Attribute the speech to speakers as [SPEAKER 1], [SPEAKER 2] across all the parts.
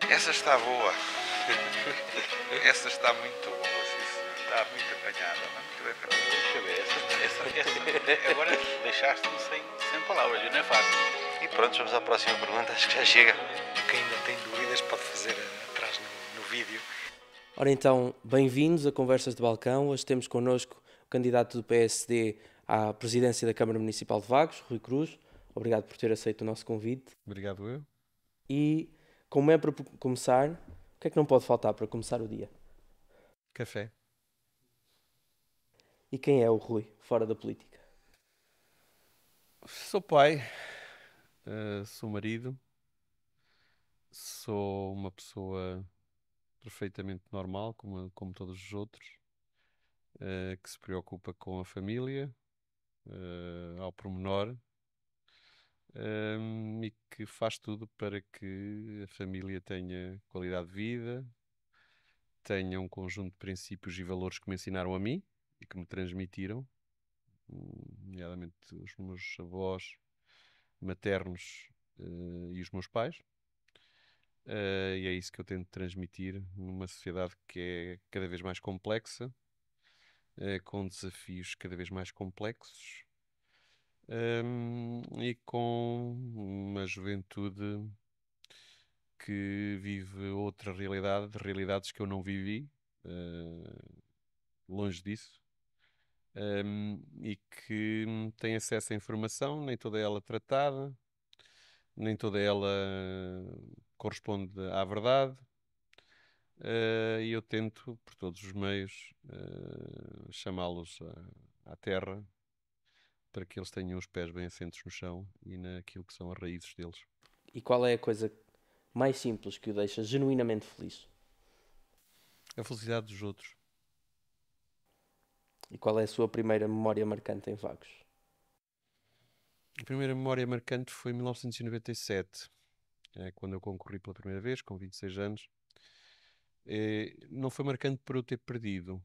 [SPEAKER 1] Essa está boa. Essa está muito boa, sim senhor. Está muito apanhada, não é? Muito bem apanhada. Deixa eu ver, essa agora deixaste-me sem palavras, não é fácil.
[SPEAKER 2] E pronto, vamos à próxima pergunta, acho que já chega.
[SPEAKER 3] Quem ainda tem dúvidas pode fazer atrás no vídeo.
[SPEAKER 4] Ora então, bem-vindos a Conversas de Balcão. Hoje temos connosco o candidato do PSD à presidência da Câmara Municipal de Vagos, Rui Cruz. Obrigado por ter aceito o nosso convite.
[SPEAKER 5] Obrigado eu.
[SPEAKER 4] E, como é para começar, o que é que não pode faltar para começar o dia?
[SPEAKER 5] Café.
[SPEAKER 4] E quem é o Rui, fora da política?
[SPEAKER 5] Sou pai, sou marido, sou uma pessoa perfeitamente normal, como todos os outros, que se preocupa com a família, ao pormenor, e que faz tudo para que a família tenha qualidade de vida, tenha um conjunto de princípios e valores que me ensinaram a mim e que me transmitiram, nomeadamente os meus avós maternos e os meus pais. E é isso que eu tento transmitir numa sociedade que é cada vez mais complexa, com desafios cada vez mais complexos, e com uma juventude que vive outra realidade, realidades que eu não vivi, longe disso, e que tem acesso à informação, nem toda ela tratada, nem toda ela corresponde à verdade. E eu tento, por todos os meios, chamá-los à terra para que eles tenham os pés bem assentos no chão e naquilo que são as raízes deles.
[SPEAKER 4] E qual é a coisa mais simples que o deixa genuinamente feliz?
[SPEAKER 5] A felicidade dos outros.
[SPEAKER 4] E qual é a sua primeira memória marcante em Vagos?
[SPEAKER 5] A primeira memória marcante foi em 1997, quando eu concorri pela primeira vez, com 26 anos. Não foi marcante por eu ter perdido,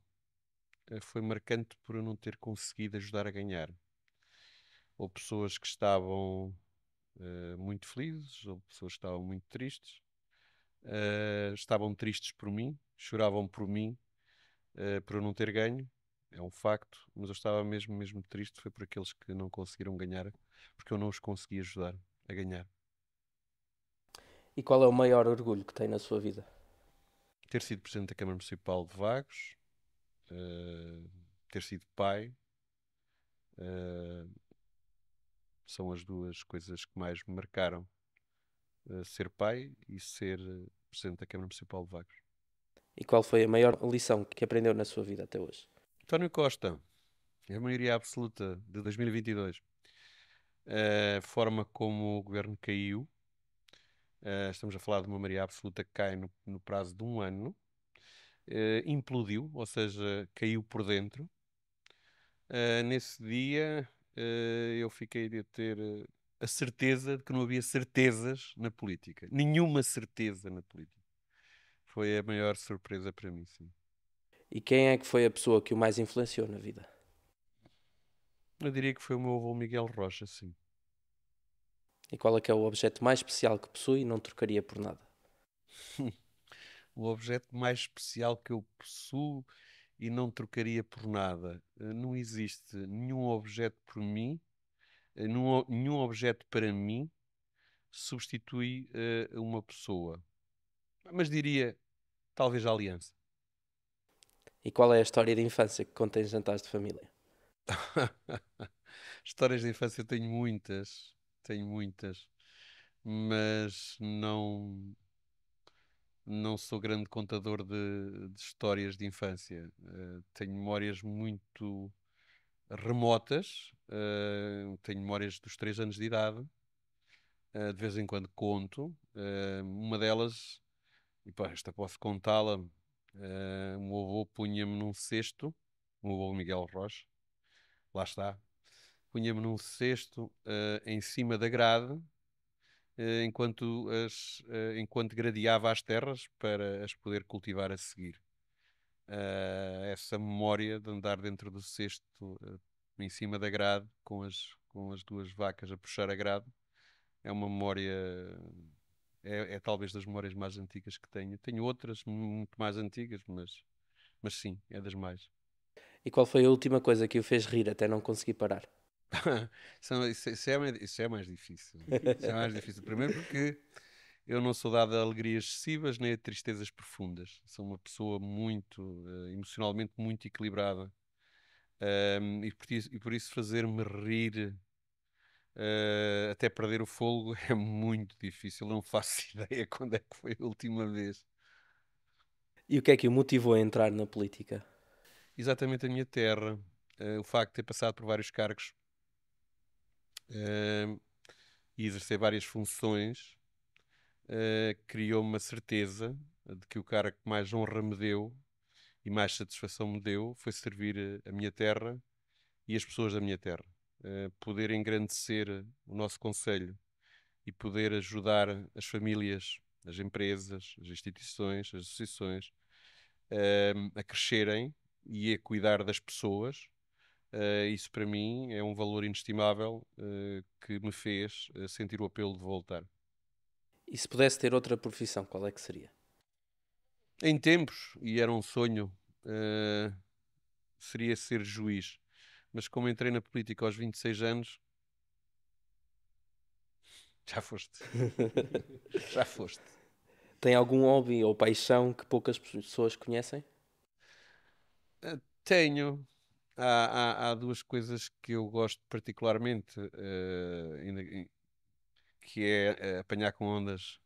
[SPEAKER 5] foi marcante por eu não ter conseguido ajudar a ganhar. Ou pessoas que estavam muito felizes, ou pessoas que estavam muito tristes. Estavam tristes por mim, choravam por mim, por eu não ter ganho. É um facto, mas eu estava mesmo triste. Foi por aqueles que não conseguiram ganhar, porque eu não os consegui ajudar a ganhar.
[SPEAKER 4] E qual é o maior orgulho que tem na sua vida?
[SPEAKER 5] Ter sido Presidente da Câmara Municipal de Vagos, ter sido pai, são as duas coisas que mais me marcaram. Ser pai e ser Presidente da Câmara Municipal de Vagos.
[SPEAKER 4] E qual foi a maior lição que aprendeu na sua vida até hoje?
[SPEAKER 5] António Costa, a maioria absoluta de 2022. A forma como o governo caiu, estamos a falar de uma maioria absoluta que cai no prazo de um ano, implodiu, ou seja, caiu por dentro. Nesse dia eu fiquei a ter a certeza de que não havia certezas na política. Nenhuma certeza na política. Foi a maior surpresa para mim, sim.
[SPEAKER 4] E quem é que foi a pessoa que o mais influenciou na vida?
[SPEAKER 5] Eu diria que foi o meu avô Miguel Rocha, sim.
[SPEAKER 4] E qual é que é o objeto mais especial que possui e não trocaria por nada?
[SPEAKER 5] O objeto mais especial que eu possuo e não trocaria por nada. Não existe nenhum objeto por mim, nenhum objeto para mim substitui uma pessoa. Mas diria, talvez a aliança.
[SPEAKER 4] E qual é a história de infância que conta em jantares de família?
[SPEAKER 5] Histórias de infância eu tenho muitas, mas não sou grande contador de histórias de infância. Tenho memórias muito remotas, tenho memórias dos 3 anos de idade, de vez em quando conto. Uma delas, e pá, esta posso contá-la, o meu avô punha-me num cesto, o meu avô Miguel Rocha, lá está, punha-me num cesto em cima da grade, enquanto gradeava as terras para as poder cultivar a seguir. Essa memória de andar dentro do cesto, em cima da grade, com as duas vacas a puxar a grade, é uma memória É talvez das memórias mais antigas que tenho. Tenho outras muito mais antigas, mas sim, é das mais.
[SPEAKER 4] E qual foi a última coisa que o fez rir até não conseguir parar?
[SPEAKER 5] Isso é mais difícil. Isso é mais difícil. Primeiro porque eu não sou dado a alegrias excessivas nem a tristezas profundas. Sou uma pessoa muito, emocionalmente muito equilibrada. E por isso fazer-me rir, até perder o fôlego é muito difícil. Eu não faço ideia quando é que foi a última vez.
[SPEAKER 4] E o que é que o motivou a entrar na política?
[SPEAKER 5] Exatamente a minha terra, o facto de ter passado por vários cargos, eh, e exercer várias funções, criou-me uma certeza de que o cargo que mais honra me deu e mais satisfação me deu foi servir a minha terra e as pessoas da minha terra. Poder engrandecer o nosso concelho e poder ajudar as famílias, as empresas, as instituições, as associações, a crescerem e a cuidar das pessoas. Isso para mim é um valor inestimável, que me fez sentir o apelo de voltar.
[SPEAKER 4] E se pudesse ter outra profissão, qual é que seria?
[SPEAKER 5] Em tempos, e era um sonho, seria ser juiz. Mas como entrei na política aos 26 anos, já foste. Já foste.
[SPEAKER 4] Tem algum hobby ou paixão que poucas pessoas conhecem?
[SPEAKER 5] Tenho. Há duas coisas que eu gosto particularmente, que é apanhar com ondas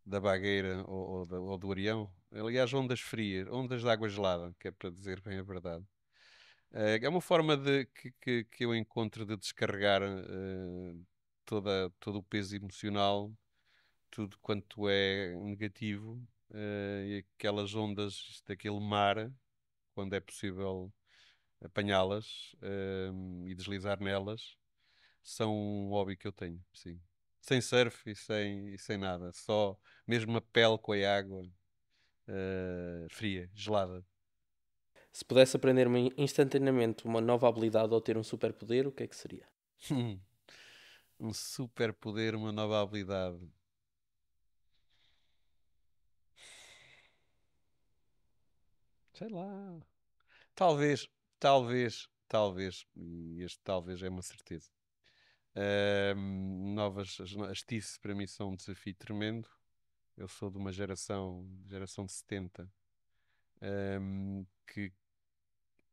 [SPEAKER 5] da Bagueira ou do Arião. Aliás, ondas frias, ondas de água gelada, que é para dizer bem a verdade. É uma forma que eu encontro de descarregar todo o peso emocional, tudo quanto é negativo, e aquelas ondas daquele mar, quando é possível apanhá-las e deslizar nelas, são um hobby que eu tenho, sim. Sem surf e sem nada, só mesmo a pele com a água fria, gelada.
[SPEAKER 4] Se pudesse aprender instantaneamente uma nova habilidade ou ter um superpoder, o que é que seria?
[SPEAKER 5] Um superpoder, uma nova habilidade. Sei lá. Talvez, talvez, e este talvez é uma certeza. As TIC para mim são um desafio tremendo. Eu sou de uma geração de 70, que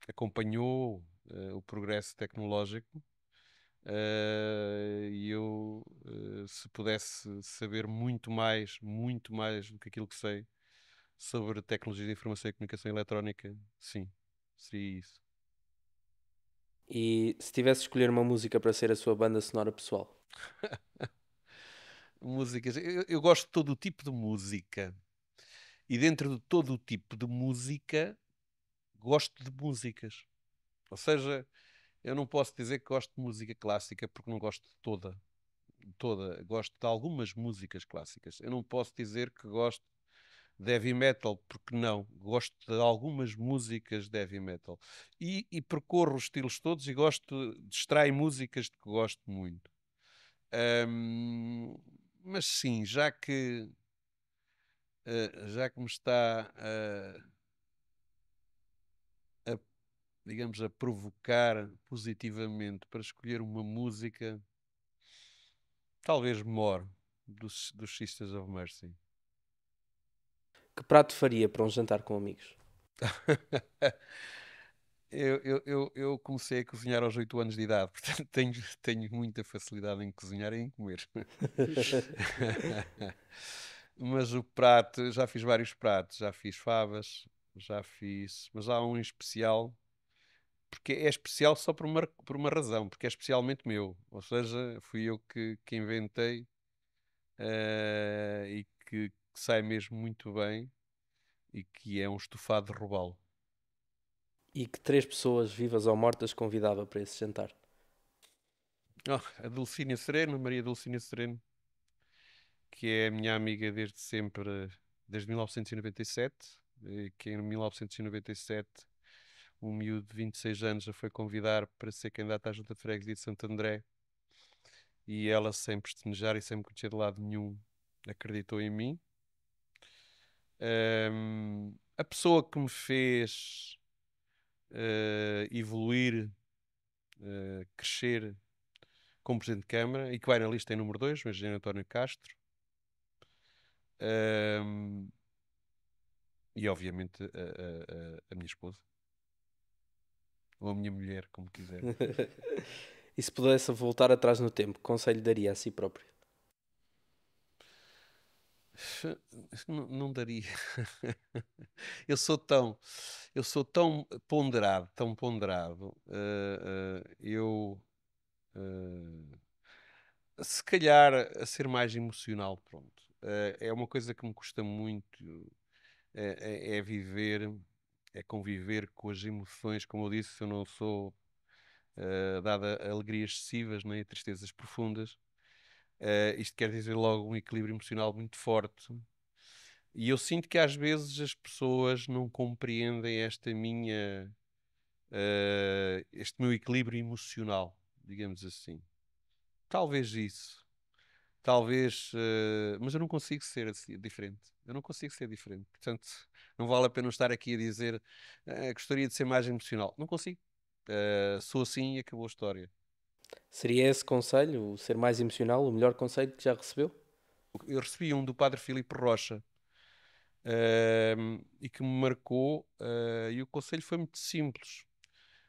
[SPEAKER 5] acompanhou o progresso tecnológico. E eu, se pudesse saber muito mais do que aquilo que sei sobre tecnologias de informação e comunicação eletrónica, sim, seria isso.
[SPEAKER 4] E se tivesse de escolher uma música para ser a sua banda sonora pessoal?
[SPEAKER 5] Músicas, eu gosto de todo o tipo de música. E dentro de todo o tipo de música, gosto de músicas. Ou seja, eu não posso dizer que gosto de música clássica porque não gosto de toda. Toda. Gosto de algumas músicas clássicas. Eu não posso dizer que gosto de heavy metal porque não. Gosto de algumas músicas de heavy metal. E percorro os estilos todos e gosto de extrair músicas de que gosto muito. Ahm, mas sim, já que me está a, digamos, a provocar positivamente para escolher uma música, talvez More, dos Sisters of Mercy.
[SPEAKER 4] Que prato faria para um jantar com amigos?
[SPEAKER 5] Eu comecei a cozinhar aos 8 anos de idade, portanto tenho muita facilidade em cozinhar e em comer. Mas o prato, já fiz vários pratos, já fiz favas, mas há um em especial, porque é especial só por uma razão, porque é especialmente meu, ou seja, fui eu que inventei, e que sai mesmo muito bem, e que é um estofado de robalo.
[SPEAKER 4] E que três pessoas, vivas ou mortas, convidava para esse jantar?
[SPEAKER 5] A Dulcínia Sereno, Maria Dulcínia Sereno, que é a minha amiga desde sempre, desde 1997, que em 1997 um miúdo de 26 anos a foi convidar para ser candidato à Junta de Freguesia de Santo André, e ela, sem pestanejar e sem me conhecer de lado nenhum, acreditou em mim. A pessoa que me fez evoluir, crescer como Presidente de Câmara e que vai na lista em número 2, o Engenheiro António Castro. E obviamente a minha esposa. Ou a minha mulher, como quiser.
[SPEAKER 4] E se pudesse voltar atrás no tempo, que conselho daria a si próprio?
[SPEAKER 5] Não daria. Eu sou tão ponderado. Eu se calhar a ser mais emocional, pronto. É uma coisa que me custa muito. É viver, é conviver com as emoções. Como eu disse, eu não sou dada a alegrias excessivas nem a tristezas profundas. Isto quer dizer logo um equilíbrio emocional muito forte. E eu sinto que às vezes as pessoas não compreendem este meu equilíbrio emocional, digamos assim. Talvez isso. Talvez, mas eu não consigo ser assim, diferente. Eu não consigo ser diferente. Portanto, não vale a pena estar aqui a dizer gostaria de ser mais emocional. Não consigo. Sou assim e acabou a história.
[SPEAKER 4] Seria esse conselho, o ser mais emocional, o melhor conselho que já recebeu?
[SPEAKER 5] Eu recebi um do Padre Filipe Rocha, e que me marcou, e o conselho foi muito simples.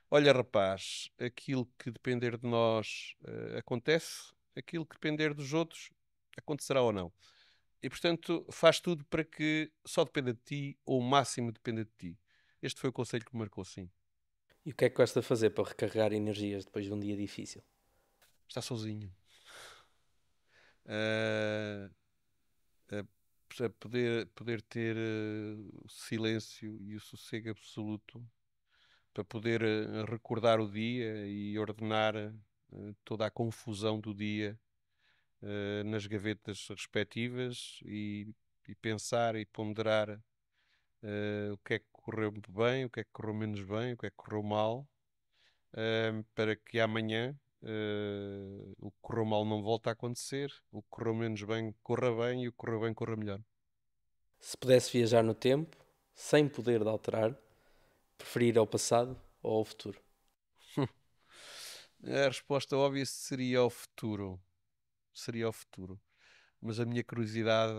[SPEAKER 5] Olha, rapaz, aquilo que depender de nós acontece, aquilo que depender dos outros acontecerá ou não. E, portanto, faz tudo para que só dependa de ti, ou o máximo dependa de ti. Este foi o conselho que me marcou, sim.
[SPEAKER 4] E o que é que gosta de fazer para recarregar energias depois de um dia difícil?
[SPEAKER 5] Está sozinho. Uh, para poder ter o silêncio e o sossego absoluto, para poder recordar o dia e ordenar toda a confusão do dia nas gavetas respectivas e pensar e ponderar o que é que correu bem, o que é que correu menos bem, o que é que correu mal, para que amanhã o que correu mal não volte a acontecer, o que correu menos bem corra bem e o que correu bem corra melhor.
[SPEAKER 4] Se pudesse viajar no tempo, sem poder de alterar, preferir ao passado ou ao futuro?
[SPEAKER 5] A resposta óbvia seria ao futuro. Seria ao futuro. Mas a minha curiosidade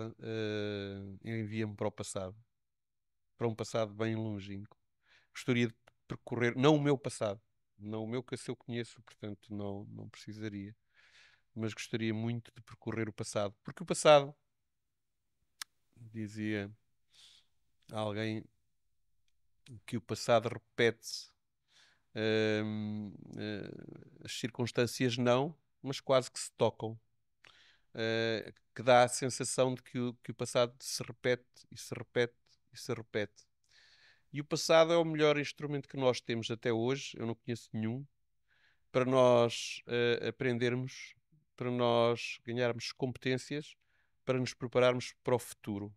[SPEAKER 5] envia-me para o passado. Para um passado bem longínquo. Gostaria de percorrer, não o meu passado, não o meu que eu conheço, portanto não precisaria, mas gostaria muito de percorrer o passado, porque o passado, dizia alguém, que o passado repete-se, as circunstâncias não, mas quase que se tocam, que dá a sensação de que o passado se repete e se repete e se repete. E o passado é o melhor instrumento que nós temos até hoje, eu não conheço nenhum, para nós aprendermos, para nós ganharmos competências, para nos prepararmos para o futuro.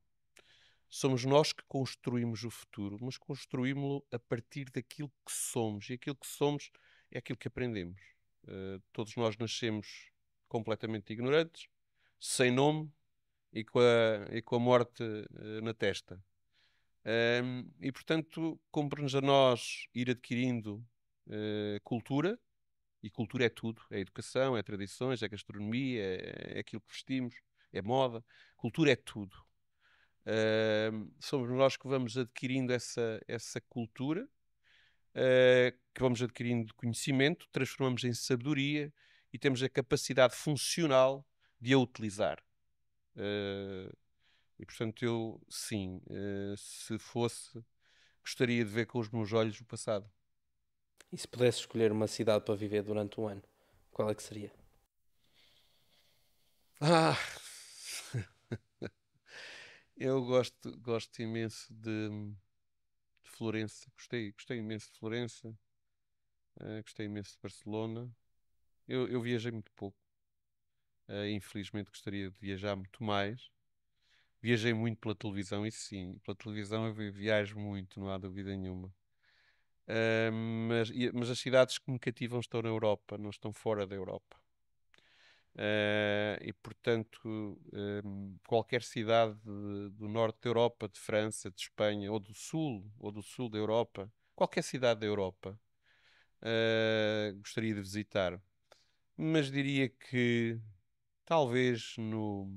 [SPEAKER 5] Somos nós que construímos o futuro, mas construímos-lo a partir daquilo que somos. E aquilo que somos é aquilo que aprendemos. Todos nós nascemos completamente ignorantes, sem nome e com a morte na testa. E, portanto, compre-nos a nós ir adquirindo cultura, e cultura é tudo: é educação, é tradições, é gastronomia, é aquilo que vestimos, é moda. Cultura é tudo. Somos nós que vamos adquirindo essa cultura, que vamos adquirindo conhecimento, transformamos em sabedoria e temos a capacidade funcional de a utilizar. E portanto, eu, sim, se fosse, gostaria de ver com os meus olhos o passado.
[SPEAKER 4] E se pudesse escolher uma cidade para viver durante um ano, qual é que seria?
[SPEAKER 5] Ah! Eu gosto imenso de Florença. Gostei imenso de Florença. Gostei imenso de Barcelona. Eu viajei muito pouco. Infelizmente gostaria de viajar muito mais. Viajei muito pela televisão, isso sim. Pela televisão eu viajo muito, não há dúvida nenhuma. Mas as cidades que me cativam estão na Europa, não estão fora da Europa. E, portanto, qualquer cidade do norte da Europa, de França, de Espanha, ou do sul da Europa, qualquer cidade da Europa, gostaria de visitar. Mas diria que talvez no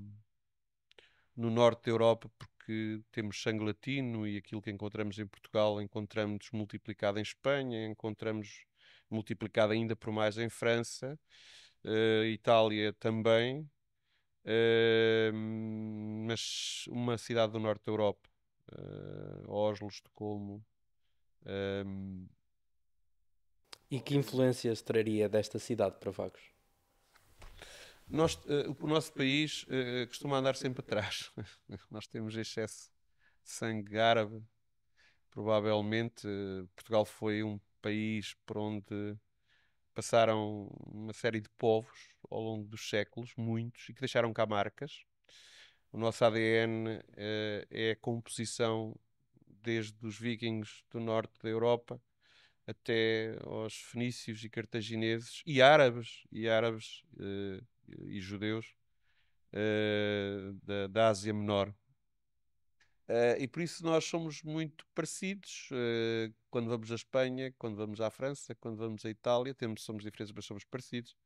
[SPEAKER 5] norte da Europa, porque temos sangue latino e aquilo que encontramos em Portugal encontramos multiplicado em Espanha, encontramos multiplicado ainda por mais em França, Itália também, mas uma cidade do norte da Europa, Oslo, Estocolmo.
[SPEAKER 4] E que influências traria desta cidade para Vagos?
[SPEAKER 5] O nosso país costuma andar sempre atrás. Nós temos excesso de sangue árabe. Provavelmente, Portugal foi um país por onde passaram uma série de povos ao longo dos séculos, muitos, e que deixaram cá marcas. O nosso ADN é a composição desde os vikings do norte da Europa até aos fenícios e cartagineses e árabes e judeus da Ásia Menor. E por isso nós somos muito parecidos quando vamos à Espanha, quando vamos à França, quando vamos à Itália, somos diferentes, mas somos parecidos.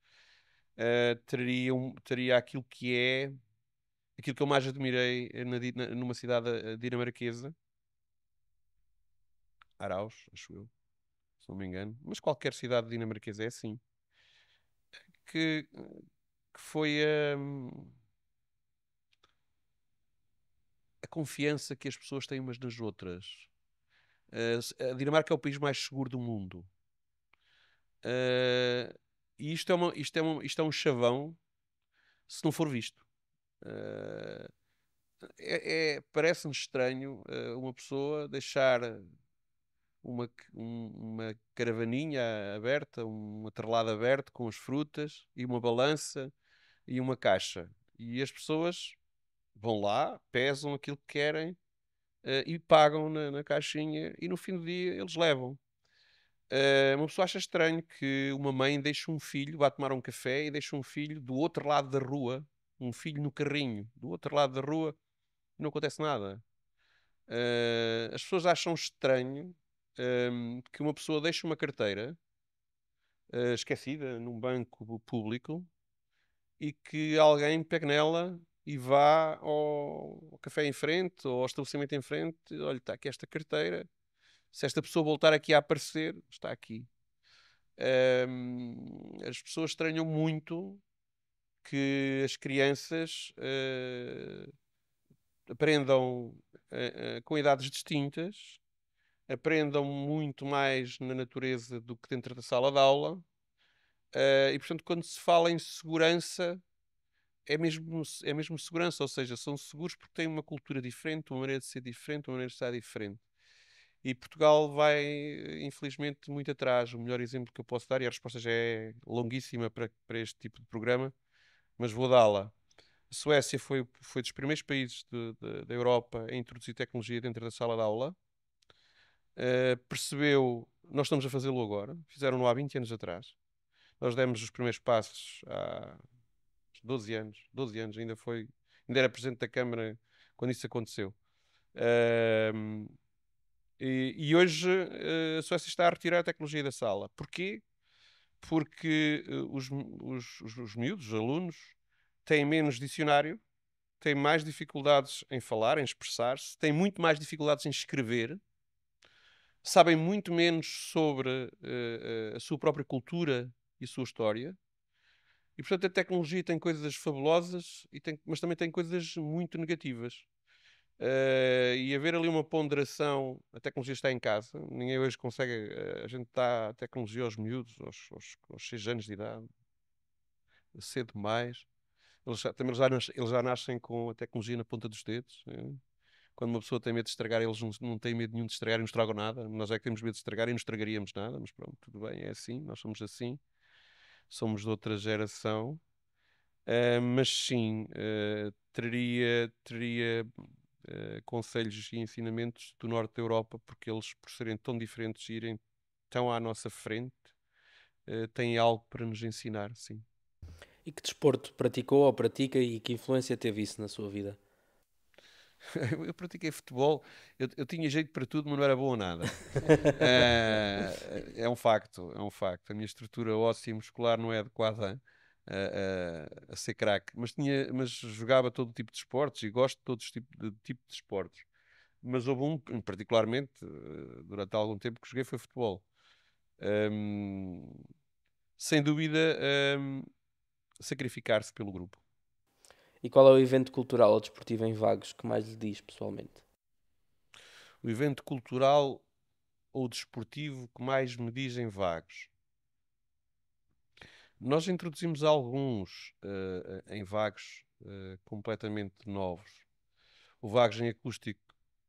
[SPEAKER 5] Teria aquilo que eu mais admirei numa cidade dinamarquesa, Araus, acho eu, se não me engano, mas qualquer cidade dinamarquesa é assim, que foi a confiança que as pessoas têm umas nas outras. A Dinamarca é o país mais seguro do mundo. E isto é um chavão se não for visto. Parece-nos estranho uma pessoa deixar uma caravaninha aberta, um atrelado aberto com as frutas e uma balança e uma caixa. E as pessoas vão lá, pesam aquilo que querem e pagam na caixinha e no fim do dia eles levam. Uma pessoa acha estranho que uma mãe deixe um filho, vá tomar um café e deixa um filho do outro lado da rua, um filho no carrinho, do outro lado da rua, e não acontece nada. As pessoas acham estranho que uma pessoa deixe uma carteira esquecida num banco público e que alguém pegue nela e vá ao café em frente ou ao estabelecimento em frente. Olha, está aqui esta carteira. Se esta pessoa voltar aqui a aparecer, está aqui. As pessoas estranham muito que as crianças aprendam com idades distintas, aprendam muito mais na natureza do que dentro da sala de aula. E, portanto, quando se fala em segurança, é mesmo segurança, ou seja, são seguros porque têm uma cultura diferente, uma maneira de ser diferente, uma maneira de estar diferente. E Portugal vai, infelizmente, muito atrás. O melhor exemplo que eu posso dar, e a resposta já é longuíssima para este tipo de programa, mas vou dá-la. A Suécia foi dos primeiros países da Europa a introduzir tecnologia dentro da sala de aula. Percebeu, nós estamos a fazê-lo agora, fizeram-no há 20 anos atrás. Nós demos os primeiros passos há 12 anos, ainda era presidente da Câmara quando isso aconteceu. E hoje a Suécia está a retirar a tecnologia da sala. Porquê? Porque os miúdos, os alunos, têm menos dicionário, têm mais dificuldades em falar, em expressar-se, têm muito mais dificuldades em escrever, sabem muito menos sobre a sua própria cultura e a sua história. E, portanto, a tecnologia tem coisas fabulosas, mas também tem coisas muito negativas. E haver ali uma ponderação, a tecnologia está em casa, ninguém hoje consegue, a gente dá a tecnologia aos miúdos, aos 6 anos de idade, cedo demais. Eles já nascem com a tecnologia na ponta dos dedos. Quando uma pessoa tem medo de estragar, eles não têm medo nenhum de estragar e não estragam nada. Nós é que temos medo de estragar e não estragaríamos nada, mas pronto, tudo bem, é assim, nós somos assim, somos de outra geração. Mas sim, teria conselhos e ensinamentos do norte da Europa, porque eles, por serem tão diferentes e irem tão à nossa frente, têm algo para nos ensinar, sim.
[SPEAKER 4] E que desporto praticou ou pratica e que influência teve isso na sua vida?
[SPEAKER 5] Eu pratiquei futebol, eu tinha jeito para tudo, mas não era bom a nada. É um facto, é um facto. A minha estrutura óssea e muscular não é adequada a ser craque, mas jogava todo tipo de esportes e gosto de todos os tipo de esportes. Mas houve particularmente, durante algum tempo que joguei, foi futebol. Ahm, Sem dúvida, sacrificar-se pelo grupo.
[SPEAKER 4] E qual é o evento cultural ou desportivo em Vagos que mais lhe diz pessoalmente?
[SPEAKER 5] O evento cultural ou desportivo que mais me dizem Vagos. Nós introduzimos alguns em Vagos completamente novos. O Vagos em acústico,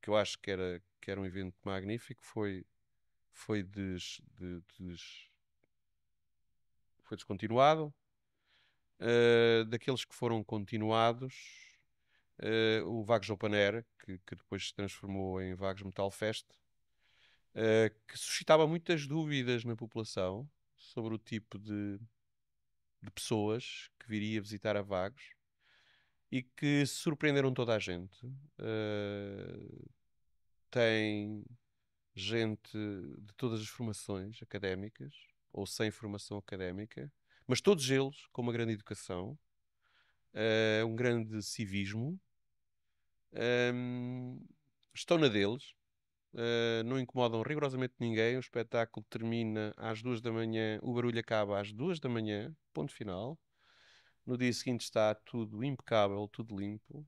[SPEAKER 5] que eu acho que era um evento magnífico, foi, foi descontinuado. Daqueles que foram continuados, o Vagos Open Air, que depois se transformou em Vagos Metal Fest, que suscitava muitas dúvidas na população sobre o tipo de pessoas que viria visitar a Vagos e que surpreenderam toda a gente. Tem gente de todas as formações académicas ou sem formação académica, mas todos eles com uma grande educação, um grande civismo, um, estão na deles. Não incomodam rigorosamente ninguém. O espetáculo termina às 2 da manhã, o barulho acaba às 2 da manhã, ponto final. No dia seguinte está tudo impecável, tudo limpo.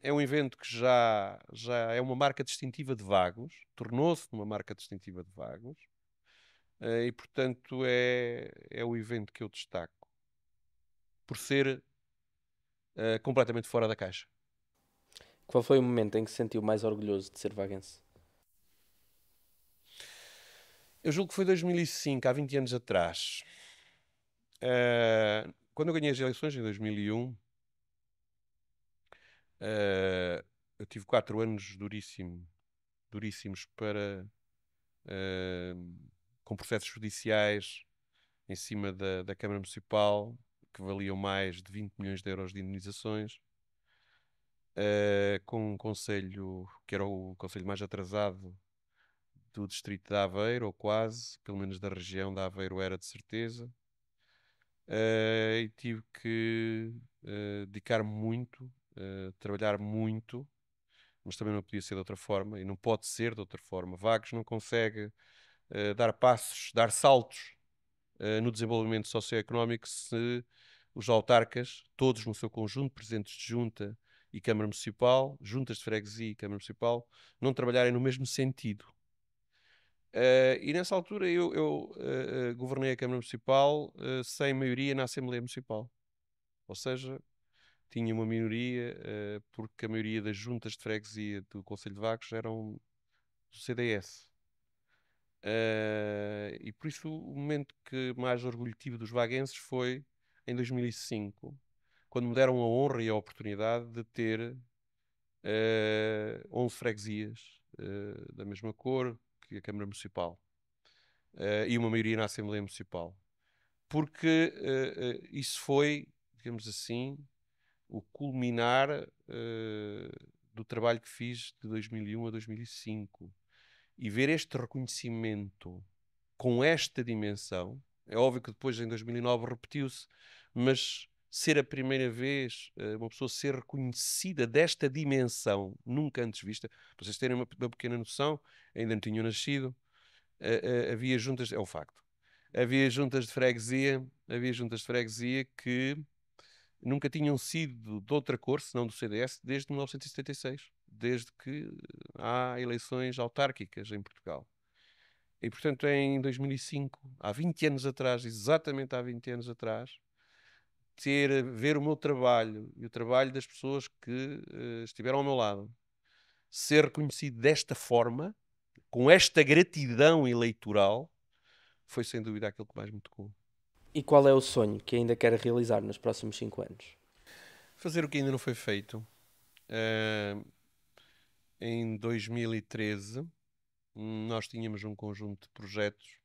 [SPEAKER 5] É um evento que já é uma marca distintiva de Vagos, tornou-se uma marca distintiva de Vagos, e portanto é o evento que eu destaco, por ser completamente fora da caixa.
[SPEAKER 4] Qual foi o momento em que se sentiu mais orgulhoso de ser vaguense?
[SPEAKER 5] Eu julgo que foi 2005, há 20 anos atrás. Quando eu ganhei as eleições em 2001, eu tive 4 anos duríssimos com processos judiciais em cima da Câmara Municipal, que valiam mais de 20 milhões de euros de indemnizações, com um conselho que era o conselho mais atrasado do distrito de Aveiro, ou quase, pelo menos da região de Aveiro era de certeza. E tive que dedicar-me muito, trabalhar muito, mas também não podia ser de outra forma, e não pode ser de outra forma. Vagos não consegue dar passos, dar saltos no desenvolvimento socioeconómico se os autarcas, todos no seu conjunto, presidentes de junta e Câmara Municipal, juntas de freguesia e Câmara Municipal, não trabalharem no mesmo sentido. E nessa altura eu governei a Câmara Municipal sem maioria na Assembleia Municipal. Ou seja, tinha uma minoria porque a maioria das juntas de freguesia do Conselho de Vagos eram do CDS. E por isso o momento que mais orgulho tive dos vaguenses foi em 2005, quando me deram a honra e a oportunidade de ter 11 freguesias da mesma cor que a Câmara Municipal e uma maioria na Assembleia Municipal. Porque isso foi, digamos assim, o culminar do trabalho que fiz de 2001 a 2005. E ver este reconhecimento com esta dimensão, é óbvio que depois em 2009 repetiu-se, mas ser a primeira vez uma pessoa ser reconhecida desta dimensão, nunca antes vista, para vocês terem uma pequena noção, ainda não tinham nascido, havia juntas, é um facto, havia juntas de freguesia que nunca tinham sido de outra cor, senão do CDS, desde 1976, desde que há eleições autárquicas em Portugal. E, portanto, em 2005, há 20 anos atrás, exatamente há 20 anos atrás, ver o meu trabalho e o trabalho das pessoas que estiveram ao meu lado, ser reconhecido desta forma, com esta gratidão eleitoral, foi sem dúvida aquilo que mais me tocou.
[SPEAKER 4] E qual é o sonho que ainda quer realizar nos próximos 5 anos?
[SPEAKER 5] Fazer o que ainda não foi feito. Em 2013, nós tínhamos um conjunto de projetos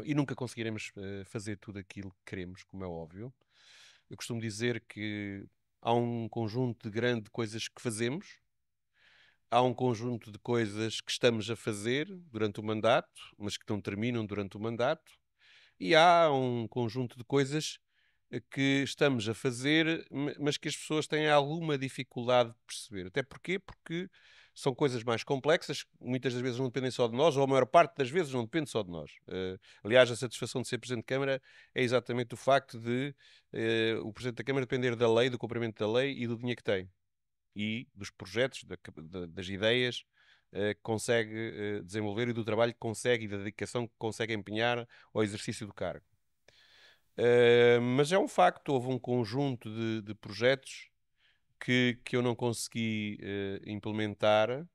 [SPEAKER 5] e nunca conseguiremos fazer tudo aquilo que queremos, como é óbvio. Eu costumo dizer que há um conjunto de grandes coisas que fazemos, há um conjunto de coisas que estamos a fazer durante o mandato, mas que não terminam durante o mandato, e há um conjunto de coisas que estamos a fazer, mas que as pessoas têm alguma dificuldade de perceber. Até porquê? Porque são coisas mais complexas, muitas das vezes não dependem só de nós, ou a maior parte das vezes não depende só de nós. Aliás, a satisfação de ser Presidente de Câmara é exatamente o facto de o Presidente da Câmara depender da lei, do cumprimento da lei e do dinheiro que tem. E dos projetos, das ideias que consegue desenvolver e do trabalho que consegue e da dedicação que consegue empenhar ao exercício do cargo. Mas é um facto, houve um conjunto de projetos que eu não consegui implementar.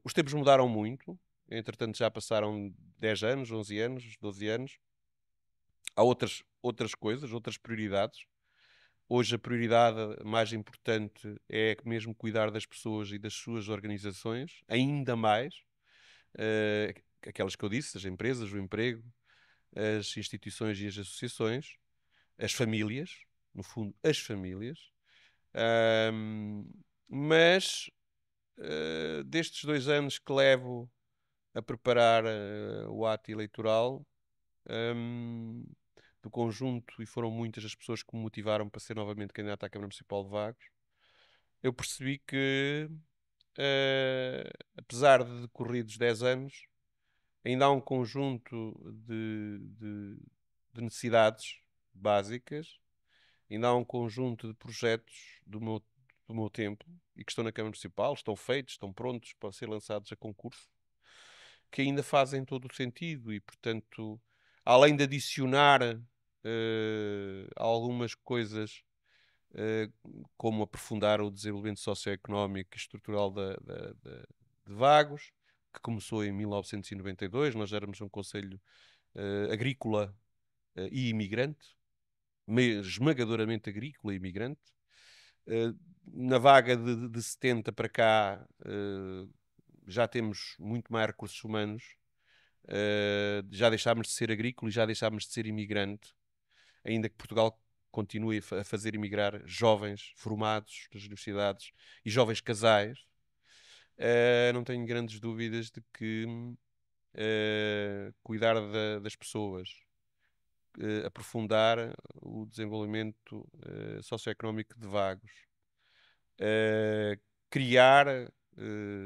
[SPEAKER 5] Os tempos mudaram muito, entretanto já passaram 10 anos, 11 anos, 12 anos. Há outras coisas, outras prioridades. Hoje a prioridade mais importante é mesmo cuidar das pessoas e das suas organizações, ainda mais, aquelas que eu disse, as empresas, o emprego, as instituições e as associações, as famílias, no fundo, as famílias. Mas destes 2 anos que levo a preparar o ato eleitoral, do conjunto, e foram muitas as pessoas que me motivaram para ser novamente candidato à Câmara Municipal de Vagos, eu percebi que, apesar de decorridos 10 anos, ainda há um conjunto de necessidades básicas, ainda há um conjunto de projetos do meu tempo e que estão na Câmara Municipal, estão feitos, estão prontos para ser lançados a concurso, que ainda fazem todo o sentido e, portanto, além de adicionar algumas coisas, como aprofundar o desenvolvimento socioeconómico e estrutural de Vagos, que começou em 1992, nós éramos um concelho agrícola e imigrante, esmagadoramente agrícola e imigrante. Na vaga de 70 para cá, já temos muito mais recursos humanos, já deixámos de ser agrícola e já deixámos de ser imigrante, ainda que Portugal continue a fazer emigrar jovens formados das universidades e jovens casais. Não tenho grandes dúvidas de que cuidar das pessoas, aprofundar o desenvolvimento socioeconómico de Vagos, criar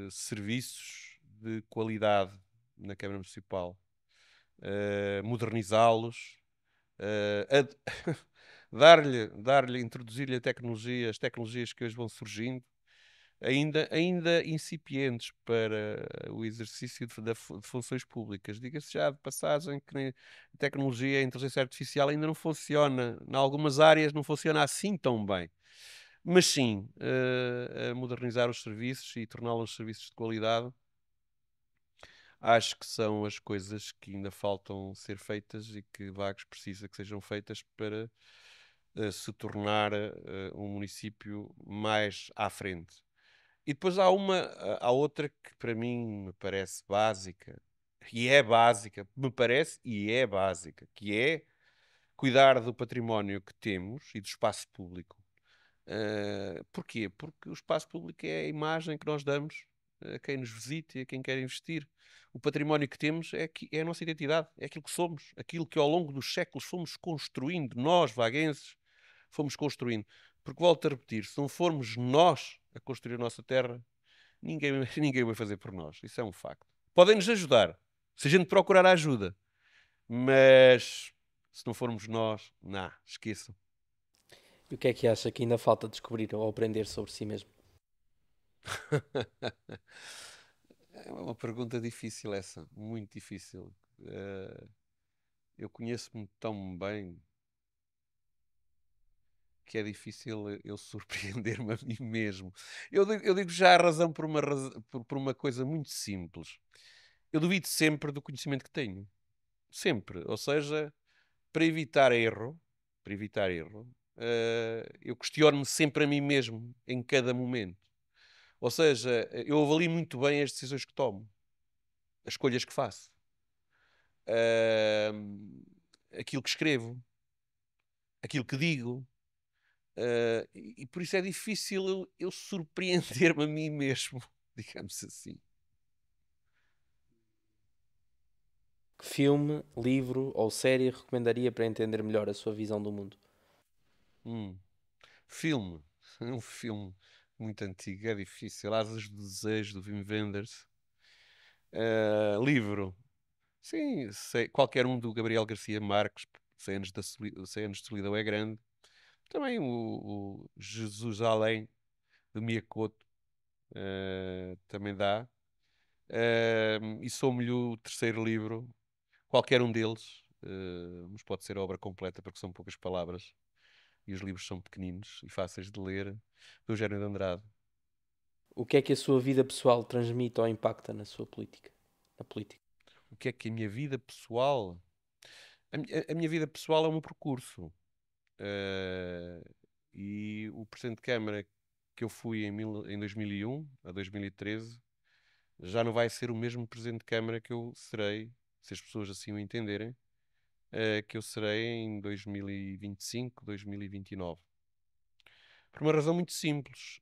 [SPEAKER 5] serviços de qualidade na Câmara Municipal, modernizá-los, introduzir-lhe as tecnologias que hoje vão surgindo, ainda incipientes para o exercício de funções públicas. Diga-se já de passagem que a tecnologia, a inteligência artificial ainda não funciona, em algumas áreas não funciona assim tão bem. Mas sim, a modernizar os serviços e torná-los serviços de qualidade, acho que são as coisas que ainda faltam ser feitas e que Vagos precisa que sejam feitas para se tornar um município mais à frente. E depois há outra que para mim me parece básica, que é cuidar do património que temos e do espaço público. Porquê? Porque o espaço público é a imagem que nós damos a quem nos visita e a quem quer investir. O património que temos é a nossa identidade, é aquilo que somos, aquilo que ao longo dos séculos fomos construindo, nós, vaguenses, fomos construindo. Porque, volto a repetir, se não formos nós a construir a nossa terra, ninguém vai fazer por nós. Isso é um facto. Podem-nos ajudar, se a gente procurar ajuda, mas se não formos nós, esqueçam.
[SPEAKER 4] E o que é que acha que ainda falta descobrir ou aprender sobre si mesmo?
[SPEAKER 5] É uma pergunta difícil essa, muito difícil. Eu conheço-me tão bem que é difícil eu surpreender-me a mim mesmo. Eu digo já a razão por uma coisa muito simples. Eu duvido sempre do conhecimento que tenho. Sempre. Ou seja, para evitar erro, eu questiono-me sempre a mim mesmo, em cada momento. Ou seja, eu avalio muito bem as decisões que tomo, as escolhas que faço. aquilo que escrevo, aquilo que digo. E por isso é difícil eu surpreender-me a mim mesmo, digamos assim.
[SPEAKER 4] Que filme, livro ou série recomendaria para entender melhor a sua visão do mundo?
[SPEAKER 5] Filme. Um filme muito antigo, é difícil. Asas do Desejo, do Wim Wenders. Livro. Sim, qualquer um do Gabriel Garcia Marques, 100 anos, 100 anos de solidão é grande. Também o Jesus Além, de Miyakoto, também dá. E somo-lhe o terceiro livro, qualquer um deles, mas pode ser a obra completa porque são poucas palavras e os livros são pequeninos e fáceis de ler, do Eugénio de Andrade.
[SPEAKER 4] O que é que a sua vida pessoal transmite ou impacta na sua política? Na política?
[SPEAKER 5] O que é que a minha vida pessoal... A minha vida pessoal é o meu percurso. E o Presidente de Câmara que eu fui em 2001 a 2013 já não vai ser o mesmo Presidente de Câmara que eu serei, se as pessoas assim o entenderem, que eu serei em 2025, 2029. Por uma razão muito simples.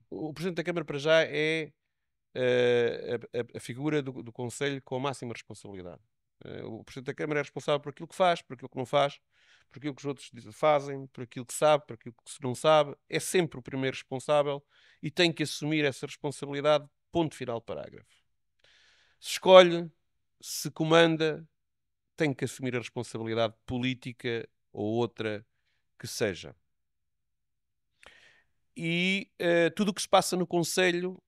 [SPEAKER 5] O Presidente da Câmara, para já, é a figura do Conselho com a máxima responsabilidade. O Presidente da Câmara é responsável por aquilo que faz, por aquilo que não faz, por aquilo que os outros fazem, por aquilo que sabe, por aquilo que não sabe. É sempre o primeiro responsável e tem que assumir essa responsabilidade, ponto final, parágrafo. Se escolhe, se comanda, tem que assumir a responsabilidade política ou outra que seja. E tudo o que se passa no Conselho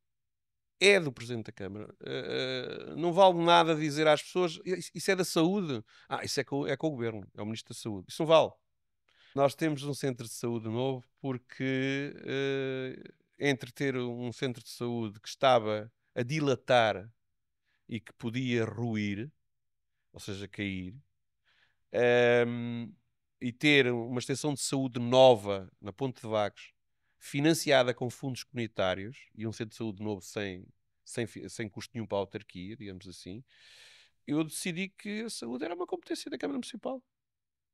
[SPEAKER 5] é do Presidente da Câmara. Não vale nada dizer às pessoas isso é da saúde. Isso é com o Governo, é o Ministro da Saúde. Isso não vale. Nós temos um centro de saúde novo porque entre ter um centro de saúde que estava a dilatar e que podia ruir, ou seja, cair, e ter uma estação de saúde nova na Ponte de Vagos, financiada com fundos comunitários, e um centro de saúde novo sem custo nenhum para a autarquia, digamos assim, eu decidi que a saúde era uma competência da Câmara Municipal.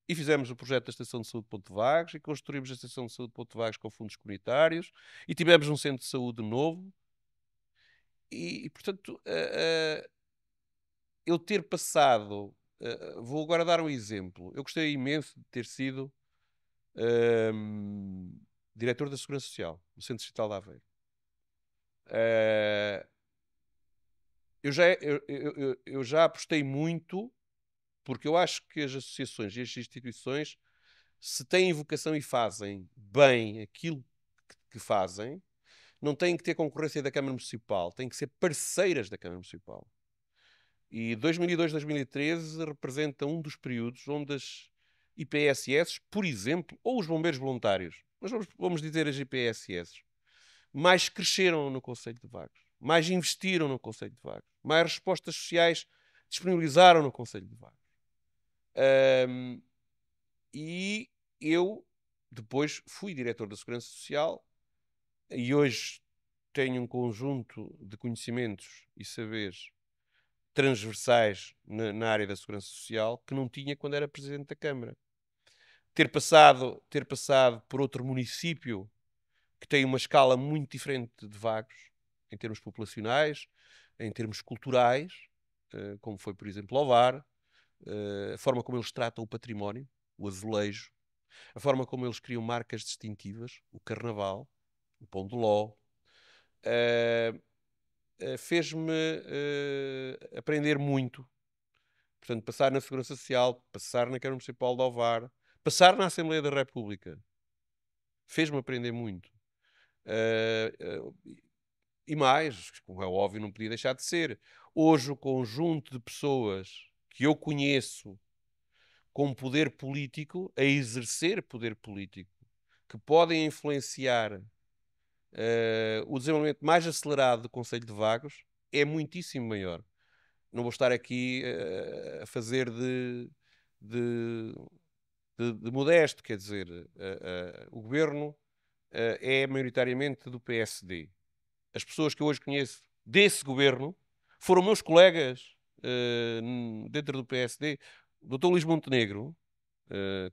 [SPEAKER 5] E fizemos o projeto da Estação de Saúde de Ponte de Vagos, e construímos a Estação de Saúde de Ponte de Vagos com fundos comunitários, e tivemos um centro de saúde novo, e portanto, eu ter passado... vou agora dar um exemplo. Eu gostei imenso de ter sido diretor da Segurança Social, no Centro Distrital de Aveiro. Eu já apostei muito, porque eu acho que as associações e as instituições, se têm vocação e fazem bem aquilo que fazem, não têm que ter concorrência da Câmara Municipal, têm que ser parceiras da Câmara Municipal. E 2002, 2013 representa um dos períodos onde as IPSS, por exemplo, ou os bombeiros voluntários, mas vamos dizer as IPSS, mais cresceram no Concelho de Vagos, mais investiram no Concelho de Vagos, mais respostas sociais disponibilizaram no Concelho de Vagos. E eu depois fui diretor da Segurança Social e hoje tenho um conjunto de conhecimentos e saberes transversais na área da Segurança Social que não tinha quando era Presidente da Câmara. Ter passado por outro município que tem uma escala muito diferente de Vagos, em termos populacionais, em termos culturais, como foi, por exemplo, Ovar, a forma como eles tratam o património, o azulejo, a forma como eles criam marcas distintivas, o carnaval, o pão de ló, fez-me aprender muito. Portanto, passar na Segurança Social, passar na Câmara Municipal de Ovar, passar na Assembleia da República, fez-me aprender muito. E mais, como é óbvio, não podia deixar de ser. Hoje, o conjunto de pessoas que eu conheço com poder político, a exercer poder político, que podem influenciar o desenvolvimento mais acelerado do Concelho de Vagos, é muitíssimo maior. Não vou estar aqui a fazer de modesto, quer dizer, o governo é maioritariamente do PSD. As pessoas que eu hoje conheço desse governo foram meus colegas dentro do PSD. O Dr. Luís Montenegro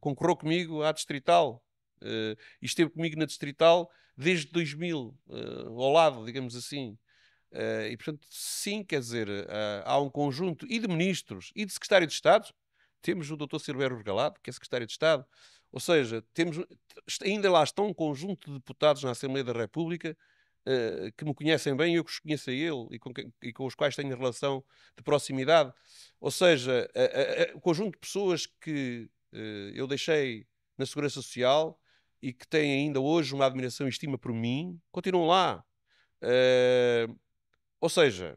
[SPEAKER 5] concorreu comigo à Distrital e esteve comigo na Distrital desde 2000, ao lado, digamos assim. E, portanto, sim, quer dizer, há um conjunto e de ministros e de secretário de Estado. Temos o Dr. Silvério Regalado, que é secretário de Estado. Ou seja, ainda lá estão um conjunto de deputados na Assembleia da República que me conhecem bem e eu que os conheço a ele e com os quais tenho relação de proximidade. Ou seja, o conjunto de pessoas que eu deixei na Segurança Social e que têm ainda hoje uma admiração e estima por mim, continuam lá. Ou seja,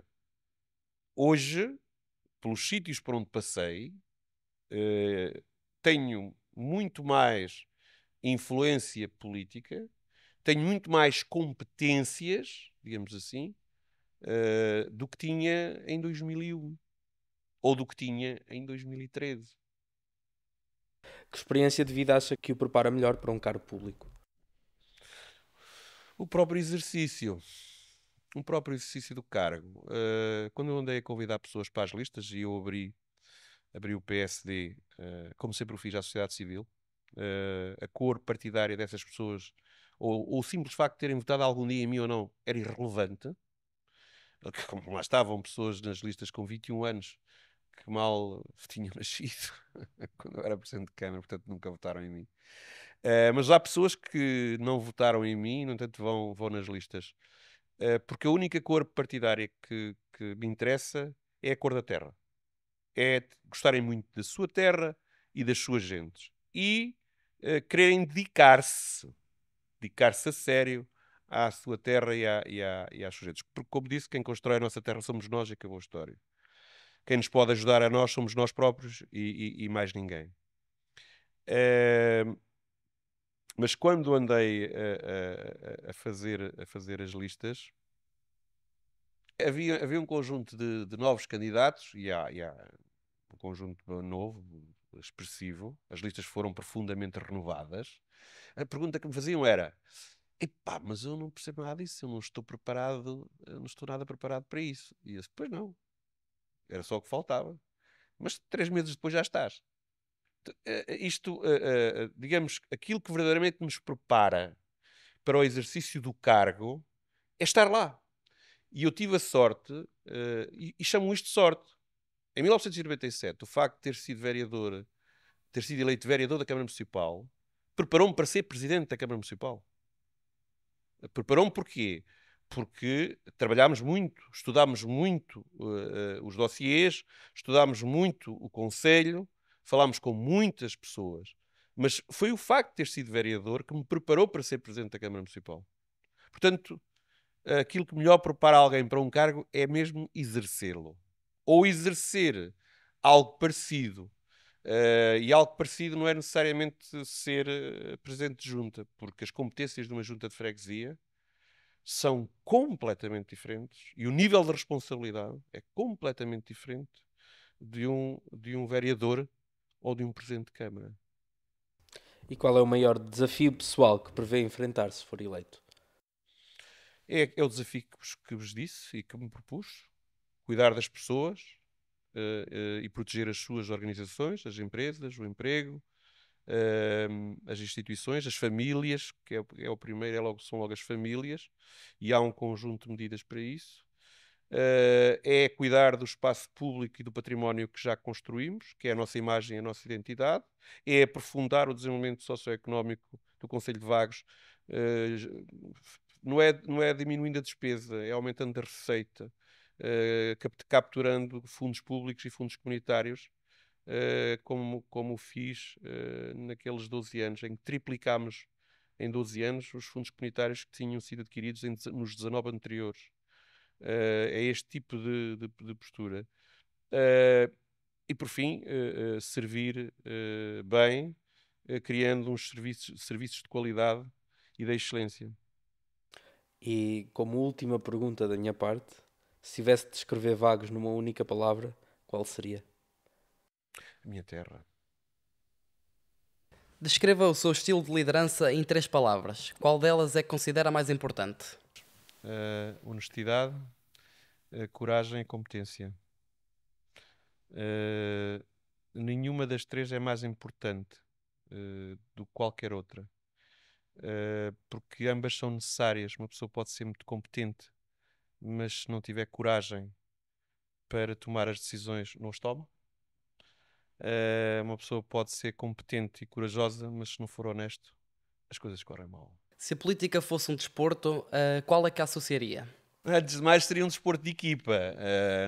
[SPEAKER 5] hoje, pelos sítios por onde passei, tenho muito mais influência política, tenho muito mais competências, digamos assim, do que tinha em 2001 ou do que tinha em 2013.
[SPEAKER 4] Que experiência de vida acha que o prepara melhor para um cargo público?
[SPEAKER 5] O próprio exercício do cargo. Quando eu andei a convidar pessoas para as listas e eu abri o PSD, como sempre o fiz à sociedade civil, a cor partidária dessas pessoas, ou o simples facto de terem votado algum dia em mim ou não, era irrelevante. Como lá estavam pessoas nas listas com 21 anos que mal tinham nascido quando eu era Presidente de Câmara, portanto nunca votaram em mim. Mas há pessoas que não votaram em mim, no entanto vão nas listas. Porque a única cor partidária que me interessa é a cor da terra. É gostarem muito da sua terra e das suas gentes. E quererem dedicar-se a sério à sua terra e às suas gentes. Porque, como disse, quem constrói a nossa terra somos nós e acabou a história. Quem nos pode ajudar a nós somos nós próprios e mais ninguém. Mas quando andei a fazer as listas, havia um conjunto de novos candidatos e há um conjunto novo, expressivo. As listas foram profundamente renovadas. A pergunta que me faziam era: epá, mas eu não percebo nada disso, eu não estou preparado, eu não estou nada preparado para isso. E eu disse: pois não, era só o que faltava. Mas 3 meses depois já estás. Digamos, aquilo que verdadeiramente nos prepara para o exercício do cargo é estar lá. E eu tive a sorte, e chamo isto de sorte. Em 1997, o facto de ter sido eleito vereador da Câmara Municipal, preparou-me para ser presidente da Câmara Municipal. Preparou-me porquê? Porque trabalhámos muito, estudámos muito os dossiês, estudámos muito o Conselho, falámos com muitas pessoas. Mas foi o facto de ter sido vereador que me preparou para ser presidente da Câmara Municipal. Portanto, aquilo que melhor prepara alguém para um cargo é mesmo exercê-lo. Ou exercer algo parecido. E algo parecido não é necessariamente ser presidente de junta, porque as competências de uma junta de freguesia são completamente diferentes e o nível de responsabilidade é completamente diferente de um vereador ou de um presidente de Câmara.
[SPEAKER 4] E qual é o maior desafio pessoal que prevê enfrentar se for eleito?
[SPEAKER 5] É o desafio que vos disse e que me propus: cuidar das pessoas e proteger as suas organizações, as empresas, o emprego, as instituições, as famílias, que é o primeiro, são logo as famílias, e há um conjunto de medidas para isso. É cuidar do espaço público e do património que já construímos, que é a nossa imagem e a nossa identidade. É aprofundar o desenvolvimento socioeconómico do Concelho de Vagos. Não é diminuindo a despesa, é aumentando a receita, capturando fundos públicos e fundos comunitários, como fiz naqueles 12 anos, em que triplicámos em 12 anos os fundos comunitários que tinham sido adquiridos nos 19 anteriores. É este tipo de postura. E por fim, servir bem, criando uns serviços de qualidade e de excelência.
[SPEAKER 4] E como última pergunta da minha parte, se tivesse de descrever Vagos numa única palavra, qual seria?
[SPEAKER 5] A minha terra.
[SPEAKER 6] Descreva o seu estilo de liderança em 3 palavras. Qual delas é que considera a mais importante?
[SPEAKER 5] Honestidade, coragem e competência. Nenhuma das três é mais importante do que qualquer outra. Porque ambas são necessárias. Uma pessoa pode ser muito competente, mas se não tiver coragem para tomar as decisões, não as toma. Uma pessoa pode ser competente e corajosa, mas se não for honesto, as coisas correm mal.
[SPEAKER 6] Se a política fosse um desporto, qual é que a associaria?
[SPEAKER 5] Antes de mais, seria um desporto de equipa,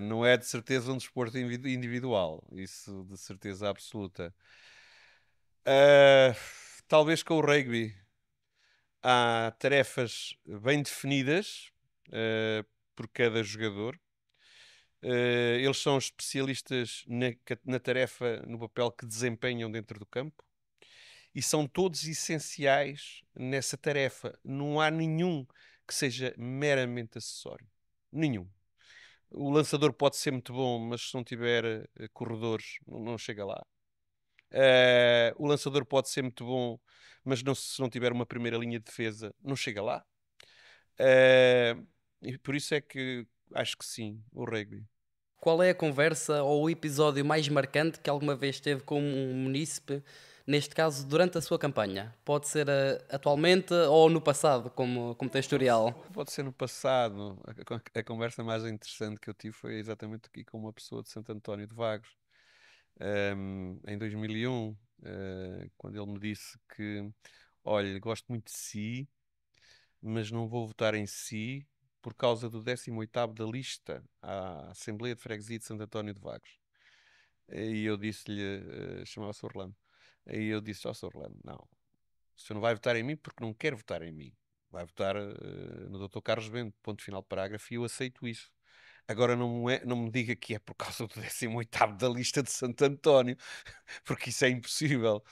[SPEAKER 5] não é de certeza um desporto individual, isso de certeza absoluta. Talvez com o rugby há tarefas bem definidas por cada jogador. Eles são especialistas na tarefa, no papel que desempenham dentro do campo e são todos essenciais nessa tarefa. Não há nenhum que seja meramente acessório. Nenhum. O lançador pode ser muito bom, mas se não tiver corredores, não chega lá. O lançador pode ser muito bom, mas se não tiver uma primeira linha de defesa, não chega lá. E por isso é que acho que sim, o rugby.
[SPEAKER 6] Qual é a conversa ou o episódio mais marcante que alguma vez teve com um munícipe, neste caso durante a sua campanha? Pode ser atualmente ou no passado, como tem historial.
[SPEAKER 5] Pode ser no passado. A conversa mais interessante que eu tive foi exatamente aqui com uma pessoa de Santo António de Vagos, em 2001, quando ele me disse que, olha, gosto muito de si, mas não vou votar em si por causa do 18º da lista à Assembleia de Freguesia de Santo António de Vagos. E eu disse-lhe, chamava-se Orlando, e eu disse ao Sr. Orlando, não, o senhor não vai votar em mim porque não quer votar em mim. Vai votar no Dr. Carlos Bento, ponto final de parágrafo, e eu aceito isso. Agora não me diga que é por causa do 18º da lista de Santo António, porque isso é impossível.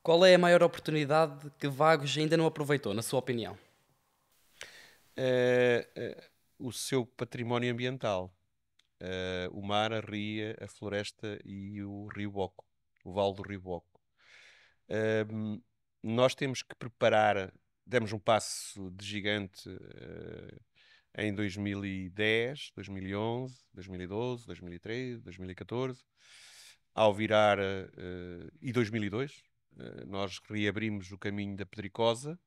[SPEAKER 6] Qual é a maior oportunidade que Vagos ainda não aproveitou, na sua opinião?
[SPEAKER 5] O seu património ambiental. O mar, a ria, a floresta e o Rio Boco, o Vale do Rio Boco. Nós temos que preparar, demos um passo de gigante em 2010, 2011, 2012, 2013, 2014, ao virar, e 2002, nós reabrimos o caminho da Pedricosa.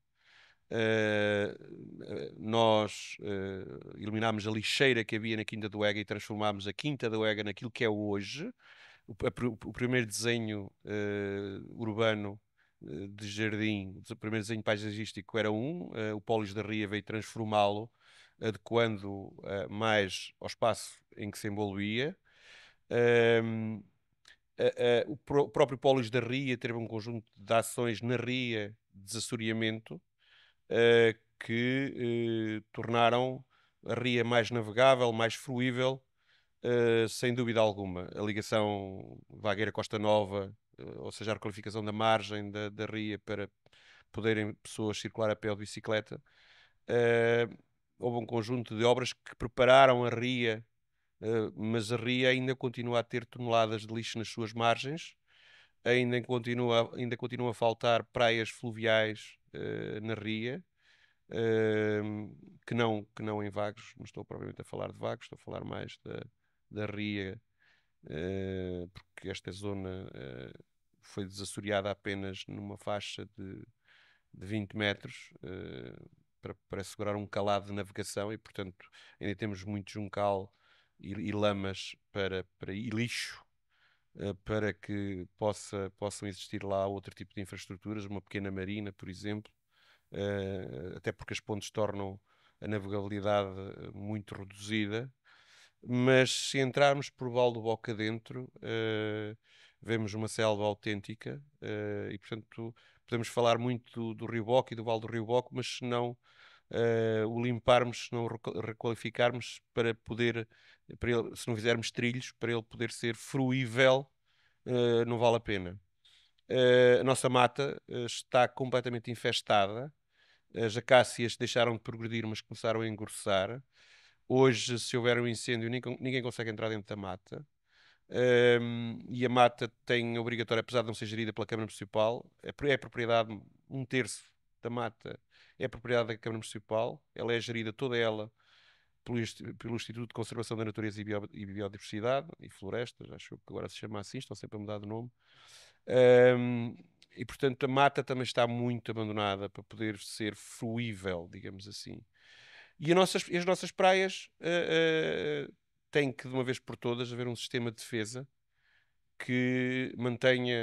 [SPEAKER 5] Nós eliminámos a lixeira que havia na Quinta do Ega e transformámos a Quinta do Ega naquilo que é hoje. O primeiro desenho urbano de jardim, o primeiro desenho paisagístico era o Pólis da Ria veio transformá-lo, adequando mais ao espaço em que se envolvia. O próprio Pólis da Ria teve um conjunto de ações na Ria de desassoreamento, que tornaram a ria mais navegável, mais fruível, sem dúvida alguma. A ligação Vagueira-Costa Nova, ou seja, a requalificação da margem da ria para poderem pessoas circular a pé ou de bicicleta. Houve um conjunto de obras que prepararam a ria, mas a ria ainda continua a ter toneladas de lixo nas suas margens, ainda continua a faltar praias fluviais na ria, que não em Vagos, não estou propriamente a falar de Vagos, estou a falar mais da ria, porque esta zona foi desassoreada apenas numa faixa de 20 metros, para assegurar um calado de navegação e, portanto, ainda temos muito juncal e lamas e lixo, para que possam existir lá outro tipo de infraestruturas, uma pequena marina, por exemplo, até porque as pontes tornam a navegabilidade muito reduzida. Mas se entrarmos por Val do Boca dentro, vemos uma selva autêntica, e portanto podemos falar muito do Rio Boco e do Val do Rio Boco, mas se não o limparmos, se não requalificarmos se não fizermos trilhos para ele poder ser fruível, não vale a pena. A nossa mata está completamente infestada. As acácias deixaram de progredir, mas começaram a engrossar. Hoje, se houver um incêndio, ninguém consegue entrar dentro da mata. E a mata tem obrigatória, apesar de não ser gerida pela Câmara Municipal, é propriedade, um terço da mata é propriedade da Câmara Municipal. Ela é gerida toda ela pelo Instituto de Conservação da Natureza e Biodiversidade e Florestas, acho que agora se chama assim, estão sempre a mudar de nome. E, portanto, a mata também está muito abandonada para poder ser fruível, digamos assim. E as nossas praias têm que, de uma vez por todas, haver um sistema de defesa que mantenha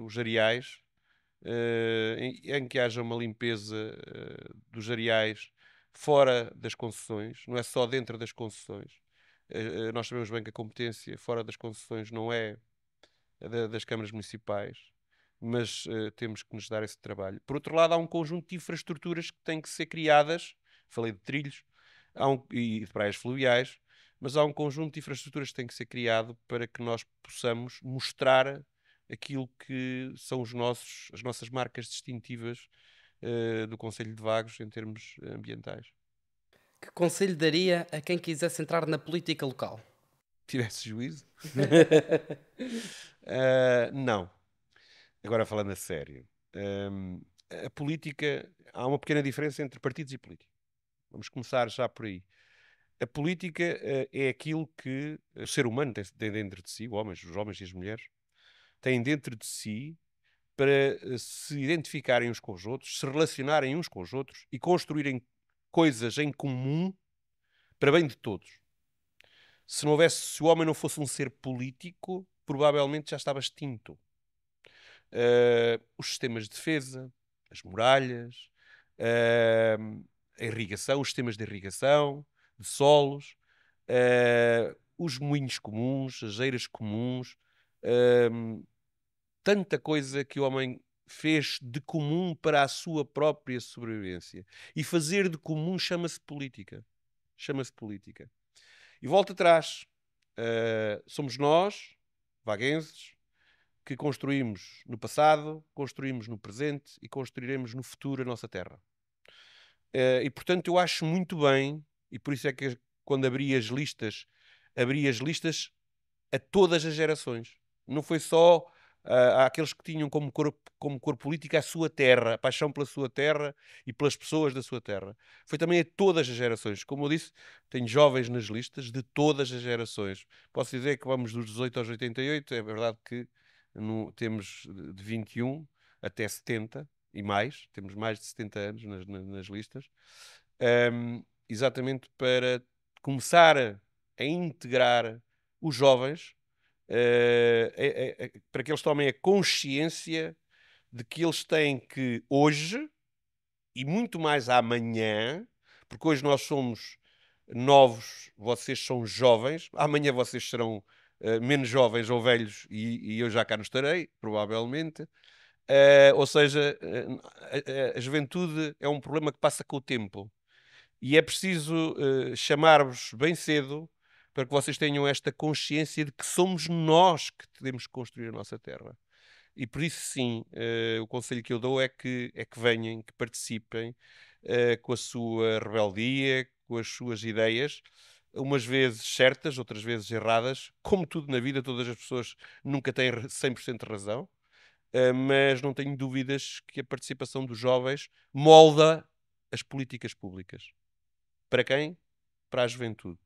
[SPEAKER 5] os areais, em que haja uma limpeza dos areais fora das concessões, não é só dentro das concessões. Nós sabemos bem que a competência fora das concessões não é das câmaras municipais, mas temos que nos dar esse trabalho. Por outro lado, há um conjunto de infraestruturas que têm que ser criadas, falei de trilhos e de praias fluviais, mas há um conjunto de infraestruturas que tem que ser criado para que nós possamos mostrar aquilo que são as nossas marcas distintivas do Concelho de Vagos em termos ambientais.
[SPEAKER 6] Que conselho daria a quem quisesse entrar na política local?
[SPEAKER 5] Tivesse juízo? Não. Agora falando a sério. A política, há uma pequena diferença entre partidos e política. Vamos começar já por aí. A política é aquilo que o ser humano tem dentro de si, os homens e as mulheres, têm dentro de si para se identificarem uns com os outros, se relacionarem uns com os outros e construírem coisas em comum para bem de todos. Se o homem não fosse um ser político, provavelmente já estava extinto. Os sistemas de defesa, as muralhas, a irrigação, os sistemas de irrigação, de solos, os moinhos comuns, as eiras comuns, tanta coisa que o homem fez de comum para a sua própria sobrevivência. E fazer de comum chama-se política. Chama-se política. E volta atrás. Somos nós, vaguenses, que construímos no passado, construímos no presente e construiremos no futuro a nossa terra. E, portanto, eu acho muito bem, e por isso é que quando abri as listas a todas as gerações. Não foi só àqueles que tinham como cor política a sua terra, a paixão pela sua terra e pelas pessoas da sua terra. Foi também a todas as gerações. Como eu disse, tenho jovens nas listas de todas as gerações. Posso dizer que vamos dos 18 aos 88, é verdade que temos de 21 até 70 e mais, temos mais de 70 anos nas listas, exatamente para começar a integrar os jovens, para que eles tomem a consciência de que eles têm que hoje e muito mais amanhã, porque hoje nós somos novos, vocês são jovens, amanhã vocês serão menos jovens ou velhos e eu já cá não estarei, provavelmente. Ou seja, a juventude é um problema que passa com o tempo e é preciso chamar-vos bem cedo para que vocês tenham esta consciência de que somos nós que temos que construir a nossa terra. E por isso sim, o conselho que eu dou é que venham, que participem com a sua rebeldia, com as suas ideias, umas vezes certas, outras vezes erradas. Como tudo na vida, todas as pessoas nunca têm 100% de razão, mas não tenho dúvidas que a participação dos jovens molda as políticas públicas. Para quem? Para a juventude.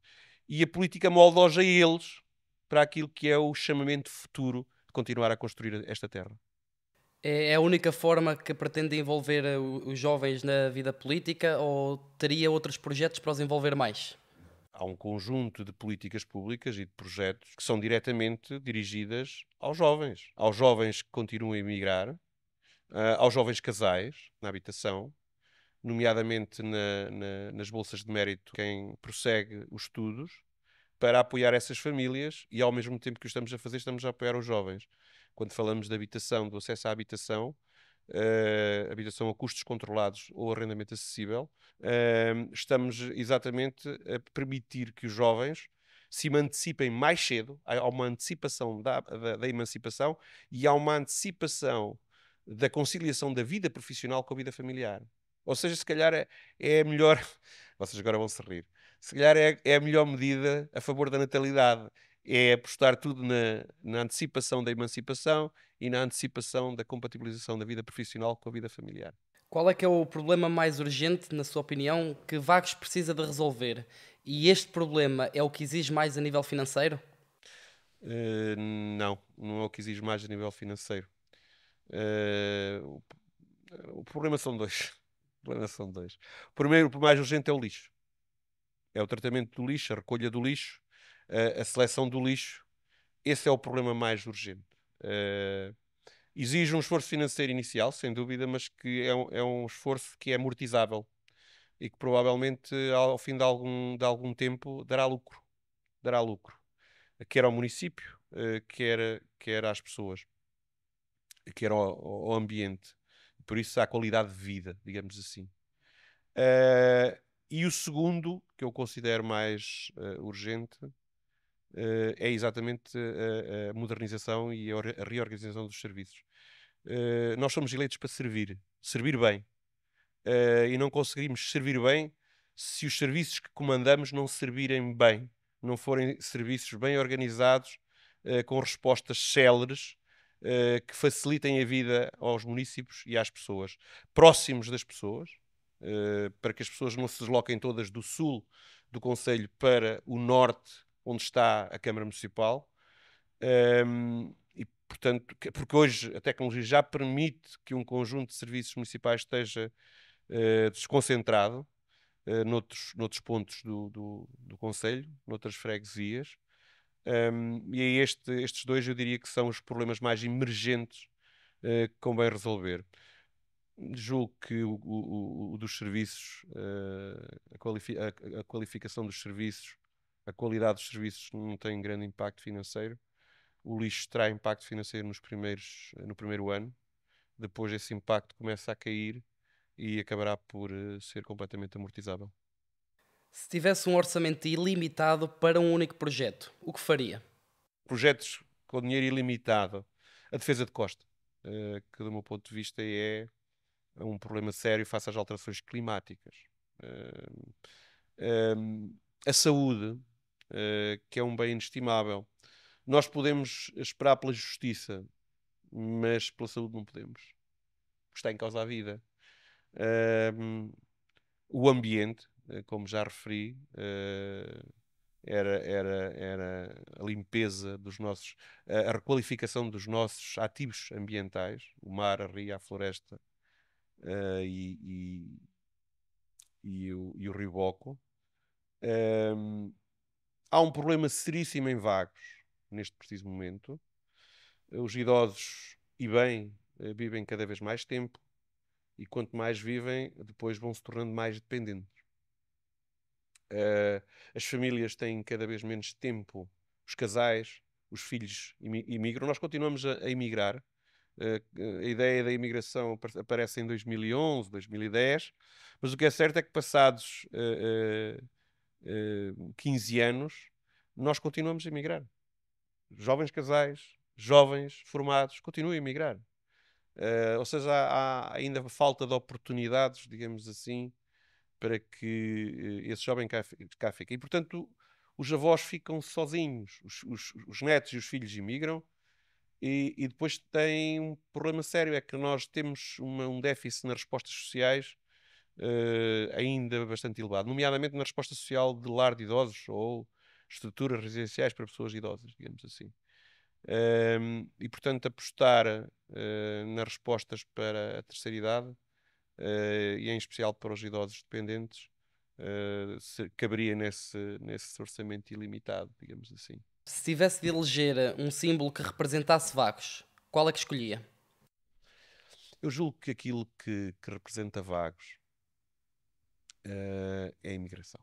[SPEAKER 5] E a política molda-os a eles para aquilo que é o chamamento futuro de continuar a construir esta terra.
[SPEAKER 6] É a única forma que pretende envolver os jovens na vida política ou teria outros projetos para os envolver mais?
[SPEAKER 5] Há um conjunto de políticas públicas e de projetos que são diretamente dirigidas aos jovens que continuam a emigrar, aos jovens casais na habitação, nomeadamente nas bolsas de mérito, quem prossegue os estudos, para apoiar essas famílias e, ao mesmo tempo que o estamos a fazer, estamos a apoiar os jovens. Quando falamos de habitação, do acesso à habitação a custos controlados ou arrendamento acessível, estamos exatamente a permitir que os jovens se emancipem mais cedo. Há uma antecipação da emancipação e há uma antecipação da conciliação da vida profissional com a vida familiar. Ou seja, se calhar é a melhor... Vocês agora vão se rir. Se calhar é a melhor medida a favor da natalidade. É apostar tudo na antecipação da emancipação e na antecipação da compatibilização da vida profissional com a vida familiar.
[SPEAKER 6] Qual é que é o problema mais urgente, na sua opinião, que Vagos precisa de resolver? E este problema é o que exige mais a nível financeiro?
[SPEAKER 5] Não, não é o que exige mais a nível financeiro. Eh, o, o problema são dois. O problema são dois. O primeiro, o mais urgente, é o lixo. É o tratamento do lixo, a recolha do lixo, a seleção do lixo. Esse é o problema mais urgente. Eh, Exige um esforço financeiro inicial, sem dúvida, mas que é um esforço que é amortizável e que provavelmente ao fim de algum tempo dará lucro. Dará lucro. Quer ao município, quer às pessoas, quer ao ambiente. Por isso há qualidade de vida, digamos assim. E o segundo, que eu considero mais urgente, é exatamente a modernização e a reorganização dos serviços. Nós somos eleitos para servir bem. E não conseguimos servir bem se os serviços que comandamos não servirem bem, não forem serviços bem organizados, com respostas céleres, que facilitem a vida aos municípios e às pessoas, próximos das pessoas, para que as pessoas não se desloquem todas do sul do concelho para o norte, onde está a Câmara Municipal. E, portanto, porque hoje a tecnologia já permite que um conjunto de serviços municipais esteja desconcentrado noutros pontos do concelho, noutras freguesias. E é estes dois eu diria que são os problemas mais emergentes que convém resolver. Julgo que o dos serviços, a qualificação dos serviços, a qualidade dos serviços não tem grande impacto financeiro. O lixo terá impacto financeiro no primeiro ano. Depois esse impacto começa a cair e acabará por ser completamente amortizável.
[SPEAKER 6] Se tivesse um orçamento ilimitado para um único projeto, o que faria?
[SPEAKER 5] Projetos com dinheiro ilimitado. A defesa de costa, que do meu ponto de vista é um problema sério face às alterações climáticas. A saúde, que é um bem inestimável. Nós podemos esperar pela justiça, mas pela saúde não podemos. Está em causa a vida. O ambiente, como já referi, era a limpeza dos nossos, a requalificação dos nossos ativos ambientais, o mar, a ria, a floresta e o rio Boco. Há um problema seríssimo em Vagos, neste preciso momento. Os idosos, e bem, vivem cada vez mais tempo, e quanto mais vivem, depois vão se tornando mais dependentes. As famílias têm cada vez menos tempo, os casais, os filhos imigram. Nós continuamos a emigrar. A ideia da imigração aparece em 2011, 2010, mas o que é certo é que passados 15 anos, nós continuamos a emigrar. Jovens casais, jovens formados, continuam a emigrar. Ou seja, há ainda falta de oportunidades, digamos assim, para que esse jovem cá fique. E, portanto, os avós ficam sozinhos, os netos e os filhos imigram, e depois tem um problema sério, é que nós temos um déficit nas respostas sociais ainda bastante elevado, nomeadamente na resposta social de lar de idosos ou estruturas residenciais para pessoas idosas, digamos assim. E, portanto, apostar nas respostas para a terceira idade e em especial para os idosos dependentes, caberia nesse orçamento ilimitado, digamos assim.
[SPEAKER 6] Se tivesse de eleger um símbolo que representasse Vagos, qual é que escolhia?
[SPEAKER 5] Eu julgo que aquilo que representa Vagos é a imigração.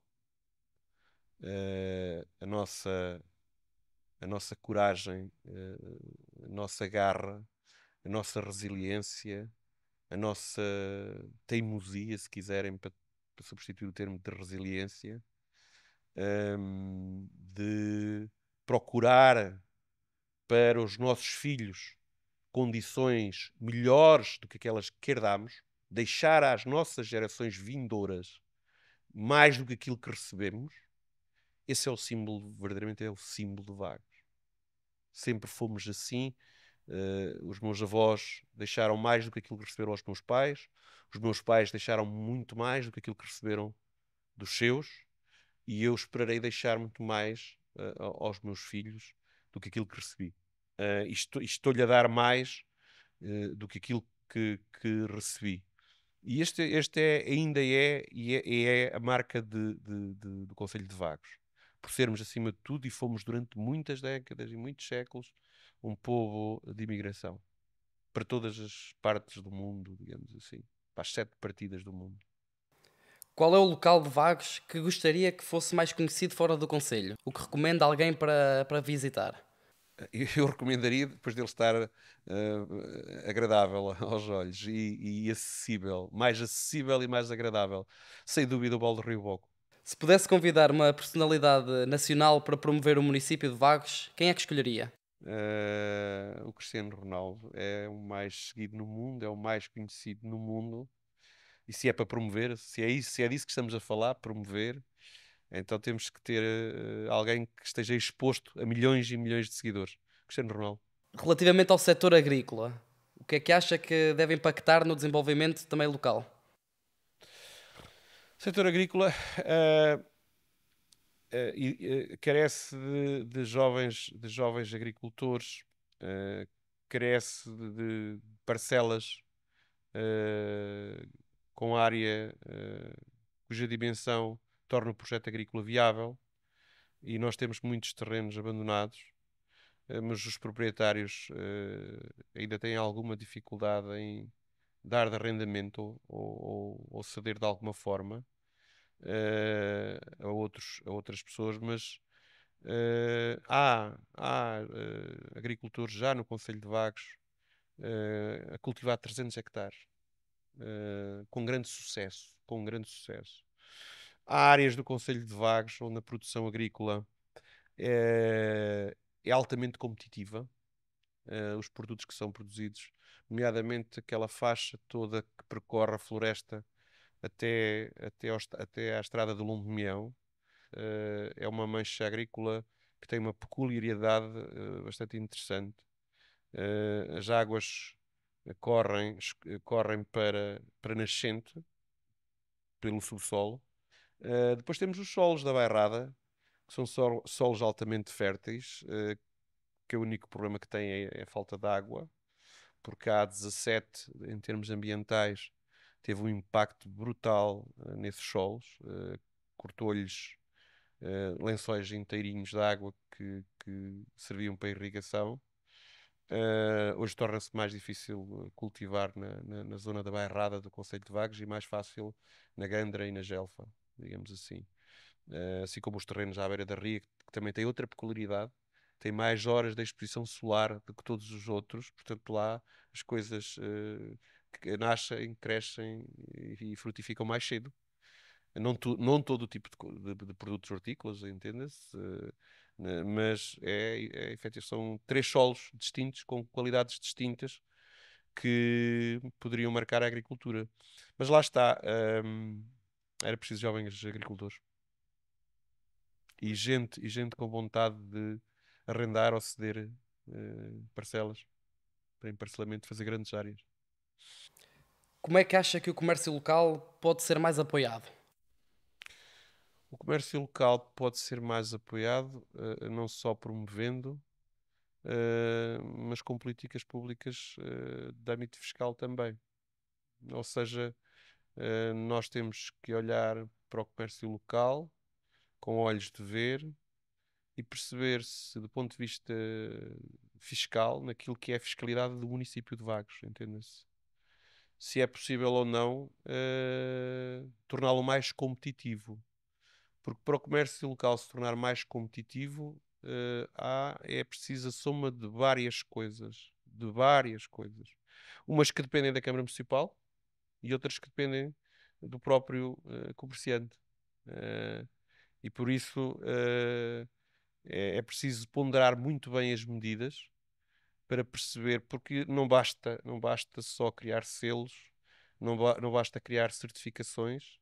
[SPEAKER 5] A nossa coragem, a nossa garra, a nossa resiliência, a nossa teimosia, se quiserem, para substituir o termo de resiliência, de procurar para os nossos filhos condições melhores do que aquelas que herdamos, deixar às nossas gerações vindouras mais do que aquilo que recebemos. Esse é o símbolo, verdadeiramente é o símbolo de Vagos. Sempre fomos assim Os meus avós deixaram mais do que aquilo que receberam aos meus pais. Os meus pais deixaram muito mais do que aquilo que receberam dos seus. E eu esperarei deixar muito mais aos meus filhos do que aquilo que recebi. E estou-lhe a dar mais do que aquilo que recebi. E este ainda é a marca do Conselho de Vagos. Por sermos, acima de tudo, e fomos durante muitas décadas e muitos séculos, um povo de imigração. Para todas as partes do mundo, digamos assim. Para as 7 partidas do mundo.
[SPEAKER 6] Qual é o local de Vagos que gostaria que fosse mais conhecido fora do concelho? O que recomenda alguém para visitar?
[SPEAKER 5] Eu recomendaria, depois dele estar agradável aos olhos e acessível, mais acessível e mais agradável, sem dúvida o Balde do Rio Boco.
[SPEAKER 6] Se pudesse convidar uma personalidade nacional para promover o município de Vagos, quem é que escolheria?
[SPEAKER 5] O Cristiano Ronaldo é o mais seguido no mundo, é o mais conhecido no mundo. E se é para promover, se é disso que estamos a falar, promover, então temos que ter alguém que esteja exposto a milhões e milhões de seguidores. Cristiano Ronaldo.
[SPEAKER 6] Relativamente ao setor agrícola, o que é que acha que deve impactar no desenvolvimento também local?
[SPEAKER 5] O setor agrícola carece de jovens agricultores, carece de parcelas com área cuja dimensão torna o projeto agrícola viável, e nós temos muitos terrenos abandonados, mas os proprietários ainda têm alguma dificuldade em dar de arrendamento ou ceder de alguma forma a outras pessoas, mas há agricultores já no Concelho de Vagos a cultivar 300 hectares com grande sucesso, Há áreas do Concelho de Vagos onde a produção agrícola é altamente competitiva. Os produtos que são produzidos, nomeadamente aquela faixa toda que percorre a floresta até à estrada do Lume de Meão, é uma mancha agrícola que tem uma peculiaridade bastante interessante. As águas correm para nascente pelo subsolo. Depois temos os solos da Bairrada, que são solos altamente férteis, que o único problema que têm é a falta de água, porque a A17, em termos ambientais, teve um impacto brutal nesses solos, cortou-lhes lençóis inteirinhos de água que serviam para irrigação. Hoje torna-se mais difícil cultivar na zona da Bairrada do Concelho de Vagos e mais fácil na Gandra e na Gelfa, digamos assim. Assim como os terrenos à beira da ria, que também têm outra peculiaridade, tem mais horas de exposição solar do que todos os outros, portanto lá as coisas que nascem, crescem e frutificam mais cedo. Não todo o tipo de produtos hortícolas, entenda-se, mas efetivamente são 3 solos distintos, com qualidades distintas, que poderiam marcar a agricultura. Mas lá está, era preciso jovens agricultores. E gente com vontade de arrendar ou ceder parcelas para emparcelamento, fazer grandes áreas.
[SPEAKER 6] Como é que acha que o comércio local pode ser mais apoiado?
[SPEAKER 5] O comércio local pode ser mais apoiado, não só promovendo, mas com políticas públicas de âmbito fiscal também. Ou seja, nós temos que olhar para o comércio local com olhos de ver e perceber se, do ponto de vista fiscal, naquilo que é a fiscalidade do município de Vagos, entenda-se. Se é possível ou não torná-lo mais competitivo. Porque para o comércio local se tornar mais competitivo, é preciso a soma de várias coisas. Umas que dependem da Câmara Municipal e outras que dependem do próprio comerciante. E por isso é preciso ponderar muito bem as medidas para perceber, porque não basta só criar selos, não basta criar certificações,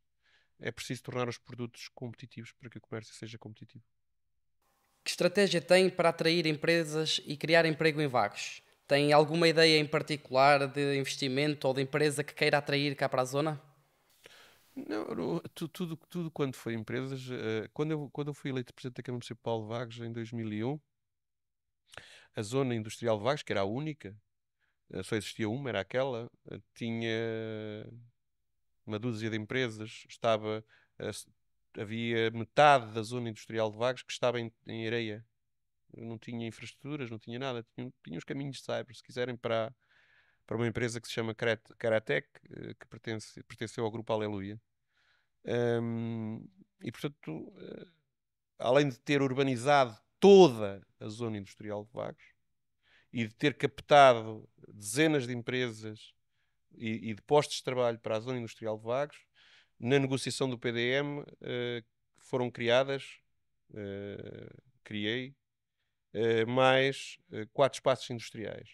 [SPEAKER 5] é preciso tornar os produtos competitivos para que o comércio seja competitivo.
[SPEAKER 6] Que estratégia tem para atrair empresas e criar emprego em Vagos? Tem alguma ideia em particular de investimento ou de empresa que queira atrair cá para a zona?
[SPEAKER 5] Não, tudo quanto foi empresas, quando eu fui eleito Presidente da Câmara Municipal de Vagos em 2001, a zona industrial de Vagos, que era a única, só existia uma, era aquela, tinha uma dúzia de empresas, havia metade da zona industrial de Vagos que estava em areia. Não tinha infraestruturas, não tinha nada, tinha os caminhos de cyber, se quiserem, para uma empresa que se chama Karatec, que pertenceu ao grupo Aleluia. E portanto, além de ter urbanizado toda a zona industrial de Vagos e de ter captado dezenas de empresas e de postos de trabalho para a zona industrial de Vagos, na negociação do PDM foram criei mais 4 espaços industriais.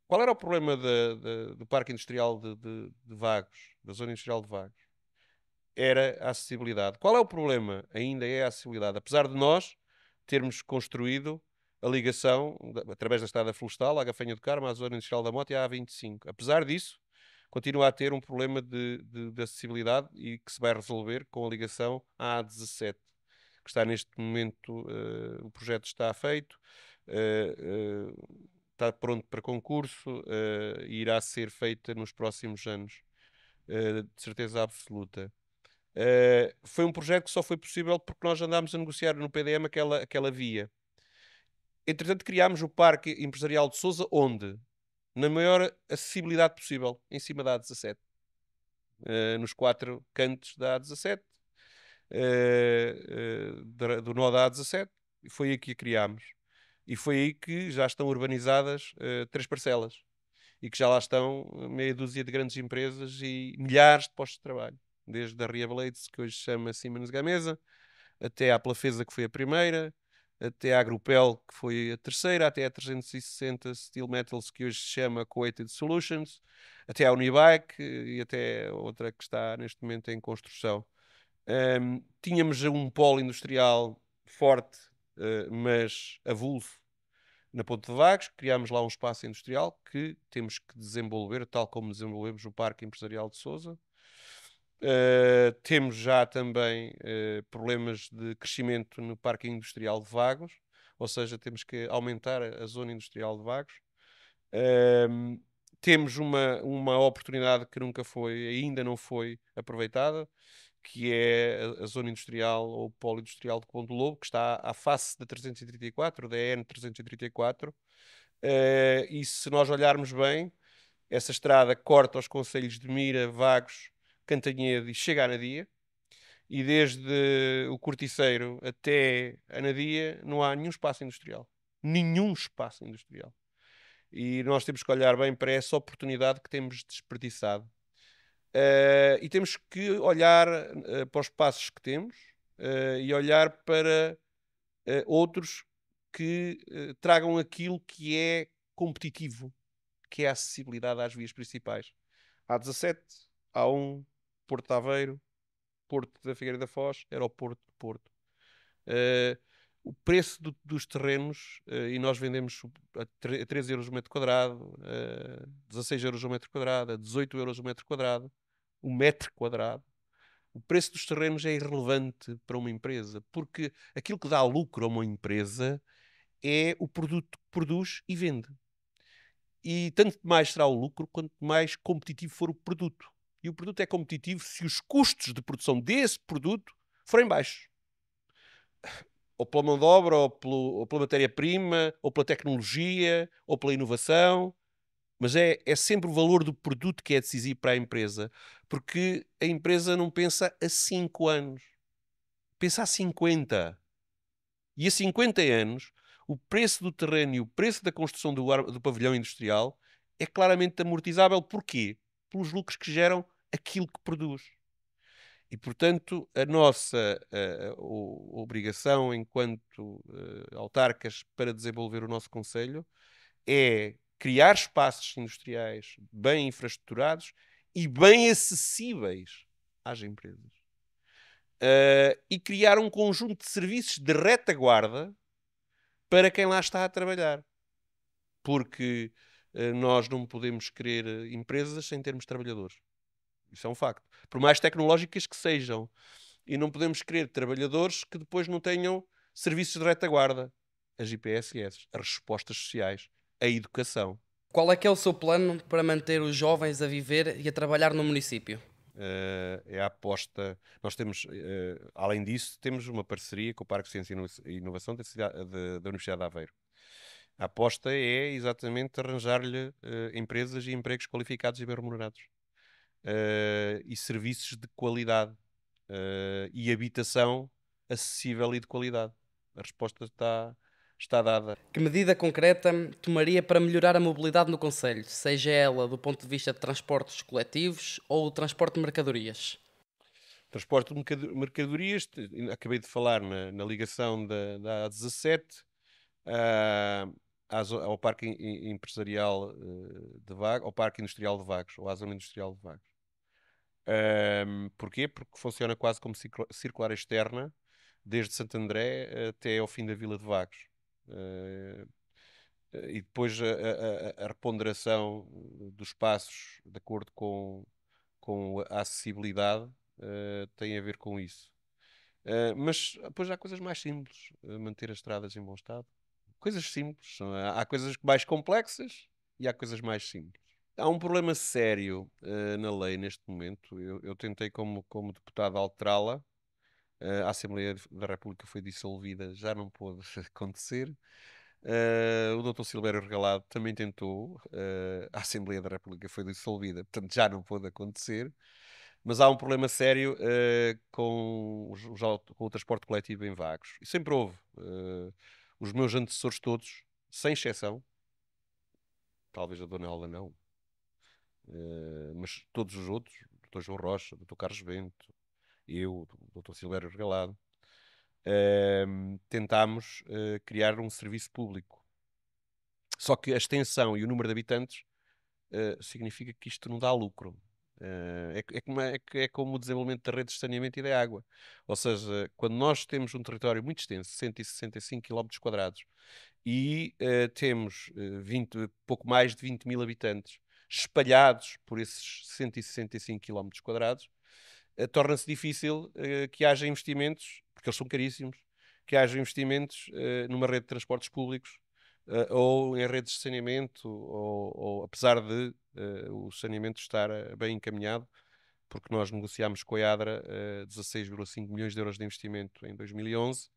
[SPEAKER 5] Qual era o problema do Parque Industrial de Vagos, da zona industrial de Vagos? Era a acessibilidade. Qual é o problema? Ainda é a acessibilidade. Apesar de nós termos construído a ligação, através da Estrada Florestal, à Gafanha do Carmo, à Zona Industrial da Mota e à A25. Apesar disso, continua a ter um problema de acessibilidade e que se vai resolver com a ligação à A17, que está neste momento, o projeto está feito, está pronto para concurso e irá ser feita nos próximos anos, de certeza absoluta. Foi um projeto que só foi possível porque nós andámos a negociar no PDM aquela via. Entretanto, criámos o Parque Empresarial de Sousa, onde? Na maior acessibilidade possível, em cima da A17. Nos 4 cantos da A17, do nó da A17, e foi aí que a criámos. E foi aí que já estão urbanizadas 3 parcelas. E que já lá estão meia dúzia de grandes empresas e milhares de postos de trabalho. Desde a Ria Blades, que hoje se chama Siemens Gamesa, até à Plafesa, que foi a primeira, até à Grupel, que foi a terceira, até a 360 Steel Metals, que hoje se chama Coated Solutions, até à Unibike e até outra que está neste momento em construção. Tínhamos um polo industrial forte, mas avulso, na Ponte de Vagos. Criámos lá um espaço industrial que temos que desenvolver, tal como desenvolvemos o Parque Empresarial de Sousa. Temos já também problemas de crescimento no Parque Industrial de Vagos, ou seja, temos que aumentar a zona industrial de Vagos. Temos uma oportunidade que ainda não foi aproveitada, que é a zona industrial ou o polo industrial de Conde do Lobo, que está à face da 334, da EN 334. E se nós olharmos bem, essa estrada corta os concelhos de Mira, Vagos, Cantanhede e chega a Anadia, e desde o Corticeiro até a Anadia não há nenhum espaço industrial. Nenhum espaço industrial. E nós temos que olhar bem para essa oportunidade que temos desperdiçado. E temos que olhar para os espaços que temos e olhar para outros que tragam aquilo que é competitivo, que é a acessibilidade às vias principais. A17, A1, Porto de Aveiro, Porto da Figueira da Foz, Aeroporto de Porto. O preço dos terrenos, e nós vendemos a 13 euros o metro quadrado, 16 euros o metro quadrado, a 18 euros o metro quadrado, o preço dos terrenos é irrelevante para uma empresa, porque aquilo que dá lucro a uma empresa é o produto que produz e vende. E tanto mais será o lucro, quanto mais competitivo for o produto. E o produto é competitivo se os custos de produção desse produto forem baixos. Ou pela mão de obra, ou pela matéria-prima, ou pela tecnologia, ou pela inovação. Mas é sempre o valor do produto que é decisivo para a empresa. Porque a empresa não pensa a 5 anos. Pensa a 50. E a 50 anos, o preço do terreno e o preço da construção do pavilhão industrial é claramente amortizável. Porquê? Pelos lucros que geram aquilo que produz. E, portanto, a nossa obrigação enquanto autarcas para desenvolver o nosso concelho é criar espaços industriais bem infraestruturados e bem acessíveis às empresas. E criar um conjunto de serviços de retaguarda para quem lá está a trabalhar. porque nós não podemos querer empresas sem termos trabalhadores. Isso é um facto. Por mais tecnológicas que sejam. E não podemos querer trabalhadores que depois não tenham serviços de retaguarda. As IPSS, as respostas sociais, a educação.
[SPEAKER 6] Qual é que é o seu plano para manter os jovens a viver e a trabalhar no município?
[SPEAKER 5] É a aposta. Nós temos, além disso, temos uma parceria com o Parque de Ciência e Inovação da Universidade de Aveiro. A aposta é exatamente arranjar-lhe empresas e empregos qualificados e bem remunerados. E serviços de qualidade. E habitação acessível e de qualidade. A resposta está dada.
[SPEAKER 6] Que medida concreta tomaria para melhorar a mobilidade no concelho, seja ela do ponto de vista de transportes coletivos ou transporte de mercadorias?
[SPEAKER 5] Transporte de mercadorias, acabei de falar na ligação da A17 ao Parque Empresarial de Vagos, ao Parque Industrial de Vagos, ou à Zona Industrial de Vagos. Porquê? Porque funciona quase como circular externa, desde Santo André até ao fim da Vila de Vagos. E depois a reponderação dos espaços, de acordo com a acessibilidade, tem a ver com isso. Mas depois há coisas mais simples, manter as estradas em bom estado. Coisas simples. Há coisas mais complexas e há coisas mais simples. Há um problema sério na lei neste momento. Eu tentei, como deputado, alterá-la. A Assembleia da República foi dissolvida, já não pôde acontecer. O Dr. Silvério Regalado também tentou. A Assembleia da República foi dissolvida, portanto já não pôde acontecer. Mas há um problema sério com o transporte coletivo em Vagos. E sempre houve. Os meus antecessores todos, sem exceção, talvez a Dona Alda não, mas todos os outros, o Dr. João Rocha, o Dr. Carlos Bento, eu, o Dr. Silvério Regalado, tentámos criar um serviço público. Só que a extensão e o número de habitantes significa que isto não dá lucro. É como o desenvolvimento da rede de saneamento e da água. Ou seja, quando nós temos um território muito extenso, 165 km², e temos pouco mais de 20 mil habitantes espalhados por esses 165 km², torna-se difícil que haja investimentos, porque eles são caríssimos, que haja investimentos numa rede de transportes públicos ou em redes de saneamento, ou apesar de o saneamento estar bem encaminhado, porque nós negociámos com a EADRA 16,5 milhões de euros de investimento em 2011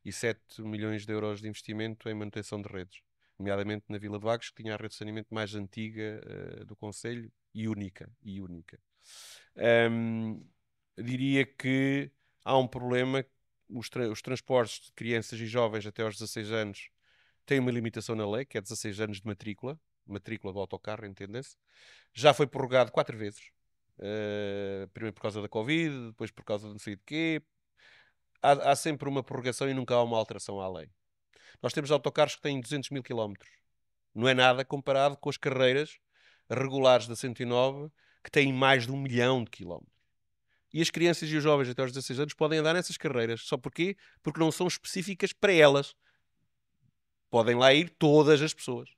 [SPEAKER 5] e 7 milhões de euros de investimento em manutenção de redes, nomeadamente na Vila de Vagos, que tinha a rede de saneamento mais antiga do concelho e única. Diria que há um problema. Os transportes de crianças e jovens até aos 16 anos têm uma limitação na lei, que é 16 anos de matrícula do autocarro, entendem-se. Já foi prorrogado 4 vezes. Primeiro por causa da Covid, depois por causa de não sei de quê. Há sempre uma prorrogação e nunca há uma alteração à lei. Nós temos autocarros que têm 200 mil quilómetros. Não é nada comparado com as carreiras regulares da 109, que têm mais de 1 milhão de quilómetros. E as crianças e os jovens até aos 16 anos podem andar nessas carreiras. Só porquê? Porque não são específicas para elas. Podem lá ir todas as pessoas.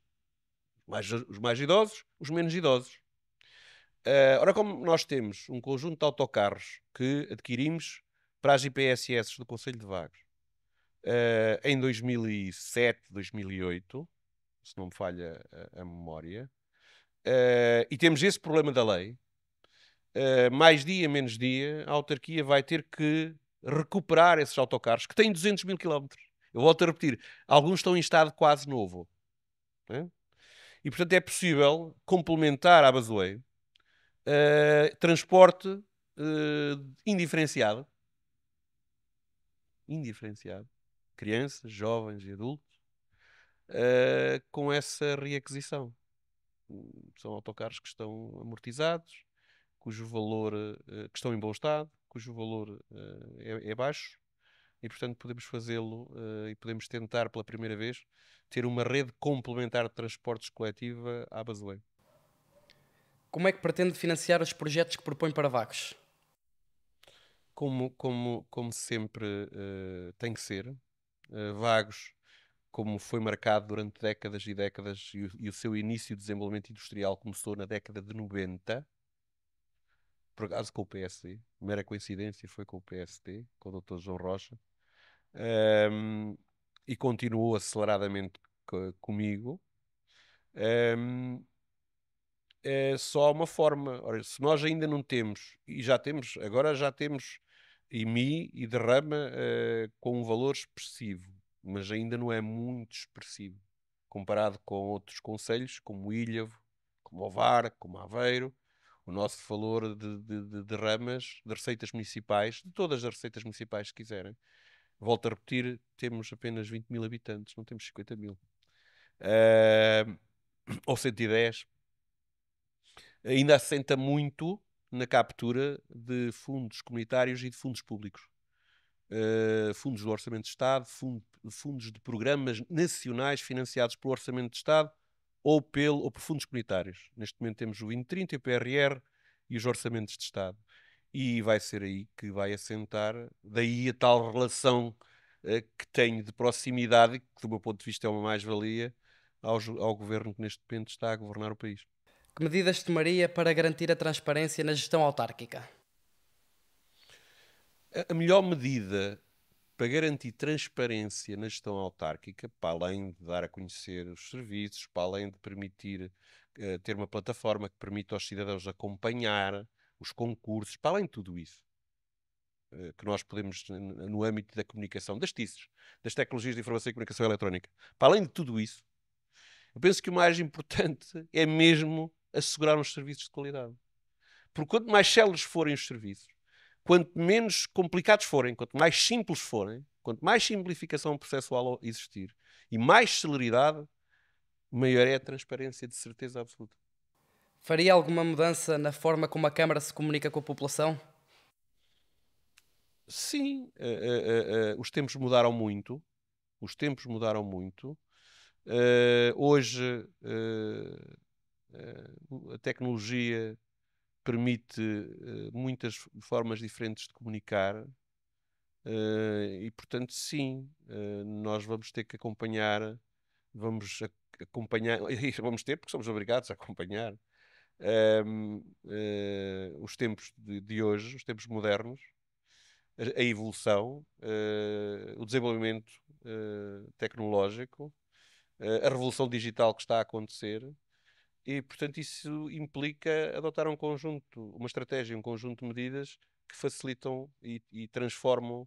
[SPEAKER 5] Os mais idosos, os menos idosos. Ora, como nós temos um conjunto de autocarros que adquirimos para as IPSS do Concelho de Vagos em 2007, 2008, se não me falha a memória, e temos esse problema da lei, mais dia, menos dia, a autarquia vai ter que recuperar esses autocarros que têm 200 mil quilómetros. Eu volto a repetir, alguns estão em estado quase novo. Né? E, portanto, é possível complementar à Basoeiro transporte indiferenciado, crianças, jovens e adultos, com essa reaquisição. São autocarros que estão amortizados, cujo valor, que estão em bom estado, cujo valor é baixo, e portanto podemos fazê-lo e podemos tentar pela primeira vez ter uma rede complementar de transportes coletiva à Basoeiro.
[SPEAKER 6] Como é que pretende financiar os projetos que propõe para Vagos?
[SPEAKER 5] Como sempre tem que ser. Vagos como foi marcado durante décadas e décadas, e o seu início de desenvolvimento industrial começou na década de 90, por acaso com o PSD, mera coincidência, foi com o PSD, com o Dr. João Rocha, e continuou aceleradamente comigo. É só uma forma. Ora, se nós ainda não temos, e já temos, agora já temos IMI e derrama com um valor expressivo, mas ainda não é muito expressivo, comparado com outros concelhos, como Ilhavo, como Ovar, como Aveiro. O nosso valor de derramas, de receitas municipais, de todas as receitas municipais, se quiserem. Volto a repetir, temos apenas 20 mil habitantes, não temos 50 mil. Ou 110. Ainda assenta muito na captura de fundos comunitários e de fundos públicos. Fundos do Orçamento de Estado, fundos de programas nacionais financiados pelo Orçamento de Estado ou por fundos comunitários. Neste momento temos o 2030, o PRR e os Orçamentos de Estado. E vai ser aí que vai assentar, daí a tal relação que tenho de proximidade, que do meu ponto de vista é uma mais-valia, ao governo que neste momento está a governar o país.
[SPEAKER 6] Que medidas tomaria para garantir a transparência na gestão autárquica?
[SPEAKER 5] A melhor medida para garantir transparência na gestão autárquica, para além de dar a conhecer os serviços, para além de permitir ter uma plataforma que permita aos cidadãos acompanhar os concursos, para além de tudo isso, que nós podemos, no âmbito da comunicação, das TICs, das tecnologias de informação e comunicação eletrónica, para além de tudo isso, eu penso que o mais importante é mesmo assegurar uns serviços de qualidade. Porque quanto mais céleres forem os serviços, quanto menos complicados forem, quanto mais simples forem, quanto mais simplificação processual existir e mais celeridade, maior é a transparência, de certeza absoluta.
[SPEAKER 6] Faria alguma mudança na forma como a Câmara se comunica com a população?
[SPEAKER 5] Sim, os tempos mudaram muito. Os tempos mudaram muito. Hoje a tecnologia permite muitas formas diferentes de comunicar e, portanto, sim, nós vamos ter que acompanhar, vamos acompanhar, e vamos ter, porque somos obrigados a acompanhar os tempos de hoje, os tempos modernos, a evolução, o desenvolvimento tecnológico, a revolução digital que está a acontecer. E, portanto, isso implica adotar um conjunto, uma estratégia, um conjunto de medidas que facilitam e transformam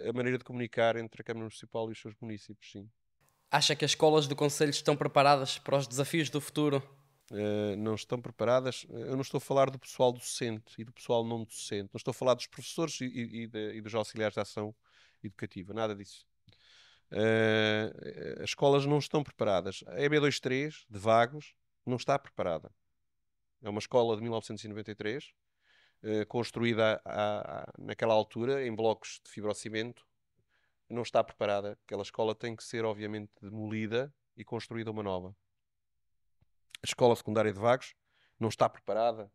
[SPEAKER 5] a maneira de comunicar entre a Câmara Municipal e os seus municípios, sim.
[SPEAKER 6] Acha que as escolas do Conselho estão preparadas para os desafios do futuro?
[SPEAKER 5] Não estão preparadas. Eu não estou a falar do pessoal docente e do pessoal não docente. Não estou a falar dos professores e dos auxiliares de ação educativa. Nada disso. As escolas não estão preparadas. A EB23, de Vagos, não está preparada. É uma escola de 1993, construída naquela altura em blocos de fibrocimento. Não está preparada. Aquela escola tem que ser, obviamente, demolida e construída uma nova. A escola secundária de Vagos não está preparada.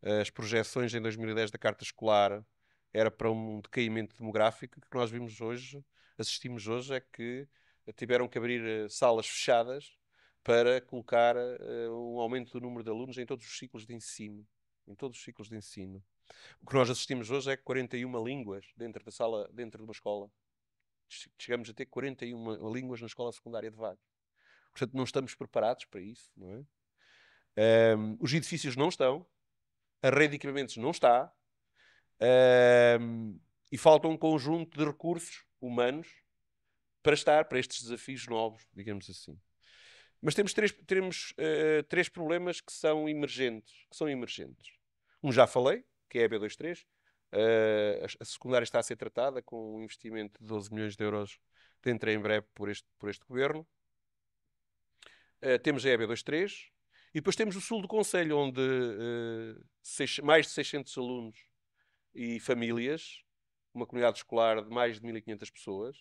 [SPEAKER 5] As projeções em 2010 da Carta Escolar era para um decaimento demográfico. O que nós vimos hoje, assistimos hoje, é que tiveram que abrir salas fechadas para colocar um aumento do número de alunos em todos os ciclos de ensino. Em todos os ciclos de ensino. O que nós assistimos hoje é 41 línguas dentro da sala, dentro de uma escola. Chegamos a ter 41 línguas na escola secundária de Vagos. Portanto, não estamos preparados para isso, não é? Os edifícios não estão, a rede de equipamentos não está, e falta um conjunto de recursos humanos para estes desafios novos, digamos assim. Mas temos três problemas que são emergentes. Um já falei, que é a B23. A secundária está a ser tratada com um investimento de 12 milhões de euros de entrar em breve por este governo. Temos a EB23 e depois temos o sul do concelho, onde mais de 600 alunos e famílias, uma comunidade escolar de mais de 1.500 pessoas,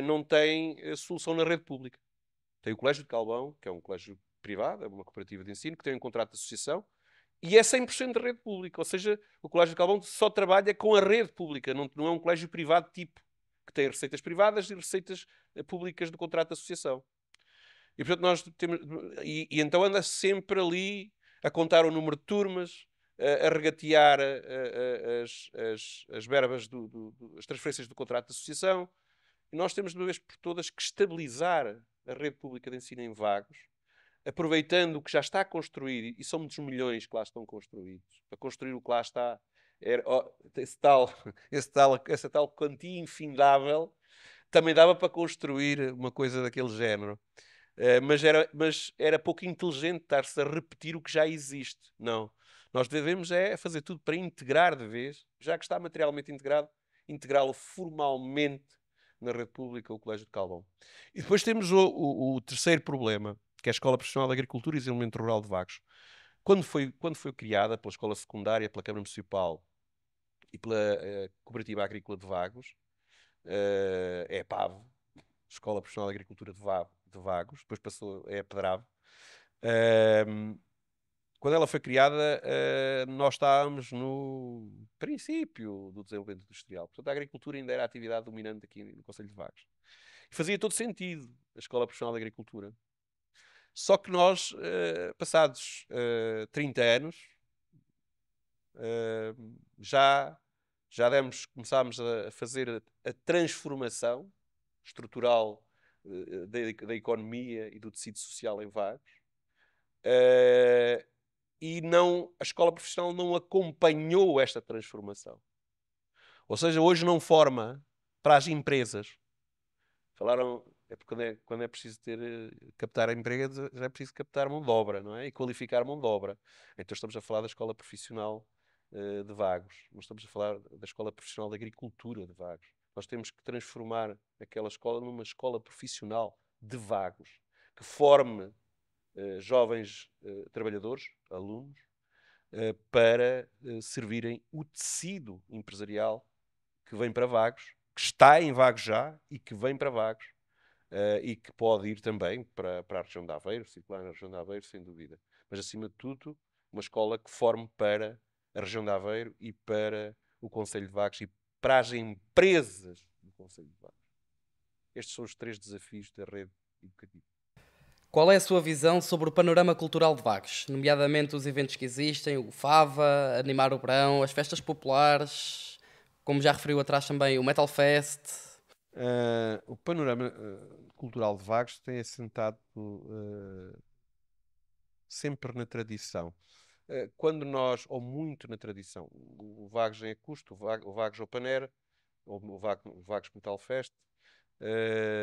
[SPEAKER 5] não têm solução na rede pública. Tem o Colégio de Calvão, que é um colégio privado, é uma cooperativa de ensino, que tem um contrato de associação, e é 100% de rede pública. Ou seja, o Colégio de Calvão só trabalha com a rede pública, não é um colégio privado tipo que tem receitas privadas e receitas públicas do contrato de associação. E, portanto, nós temos... E então anda sempre ali a contar o número de turmas, a regatear as verbas, as transferências do contrato de associação. E nós temos, de uma vez por todas, que estabilizar a rede pública de ensino em Vagos, aproveitando o que já está construído, e são muitos milhões que lá estão construídos, para construir o que lá está, essa tal quantia infindável, também dava para construir uma coisa daquele género. Mas era pouco inteligente estar-se a repetir o que já existe. Não. Nós devemos fazer tudo para integrar de vez, já que está materialmente integrado, integrá-lo formalmente na rede pública, o Colégio de Calvão. E depois temos o terceiro problema, que é a Escola Profissional de Agricultura e Desenvolvimento Rural de Vagos. Quando foi criada pela Escola Secundária, pela Câmara Municipal e pela Cooperativa Agrícola de Vagos, é a PAV, Escola Profissional de Agricultura de Vagos, depois passou a Pedrave. Quando ela foi criada, nós estávamos no princípio do desenvolvimento industrial. Portanto, a agricultura ainda era a atividade dominante aqui no Concelho de Vagos. E fazia todo sentido a Escola Profissional de Agricultura. Só que nós, passados 30 anos, começámos a fazer a transformação estrutural da economia e do tecido social em Vagos. E a escola profissional não acompanhou esta transformação. Ou seja, hoje não forma para as empresas. Falaram, porque quando é preciso captar empresas, já é preciso captar mão de obra, não é? E qualificar mão de obra. Então estamos a falar da escola profissional de Vagos. Não estamos a falar da escola profissional de agricultura de Vagos. Nós temos que transformar aquela escola numa escola profissional de Vagos, que forme jovens trabalhadores, alunos, para servirem o tecido empresarial que vem para Vagos, que está em Vagos já e que vem para Vagos, e que pode ir também para a região de Aveiro, circular na região de Aveiro, sem dúvida. Mas, acima de tudo, uma escola que forme para a região de Aveiro e para o Concelho de Vagos e para as empresas do Concelho de Vagos. Estes são os 3 desafios da rede educativa.
[SPEAKER 6] Qual é a sua visão sobre o panorama cultural de Vagos, nomeadamente os eventos que existem, o Fava, Animar o Verão, as festas populares, como já referiu atrás também o Metal Fest?
[SPEAKER 5] O panorama cultural de Vagos tem assentado sempre na tradição. Ou muito na tradição, o Vagos em Acusto, o Vagos Open Air, o Vagos Metal Fest,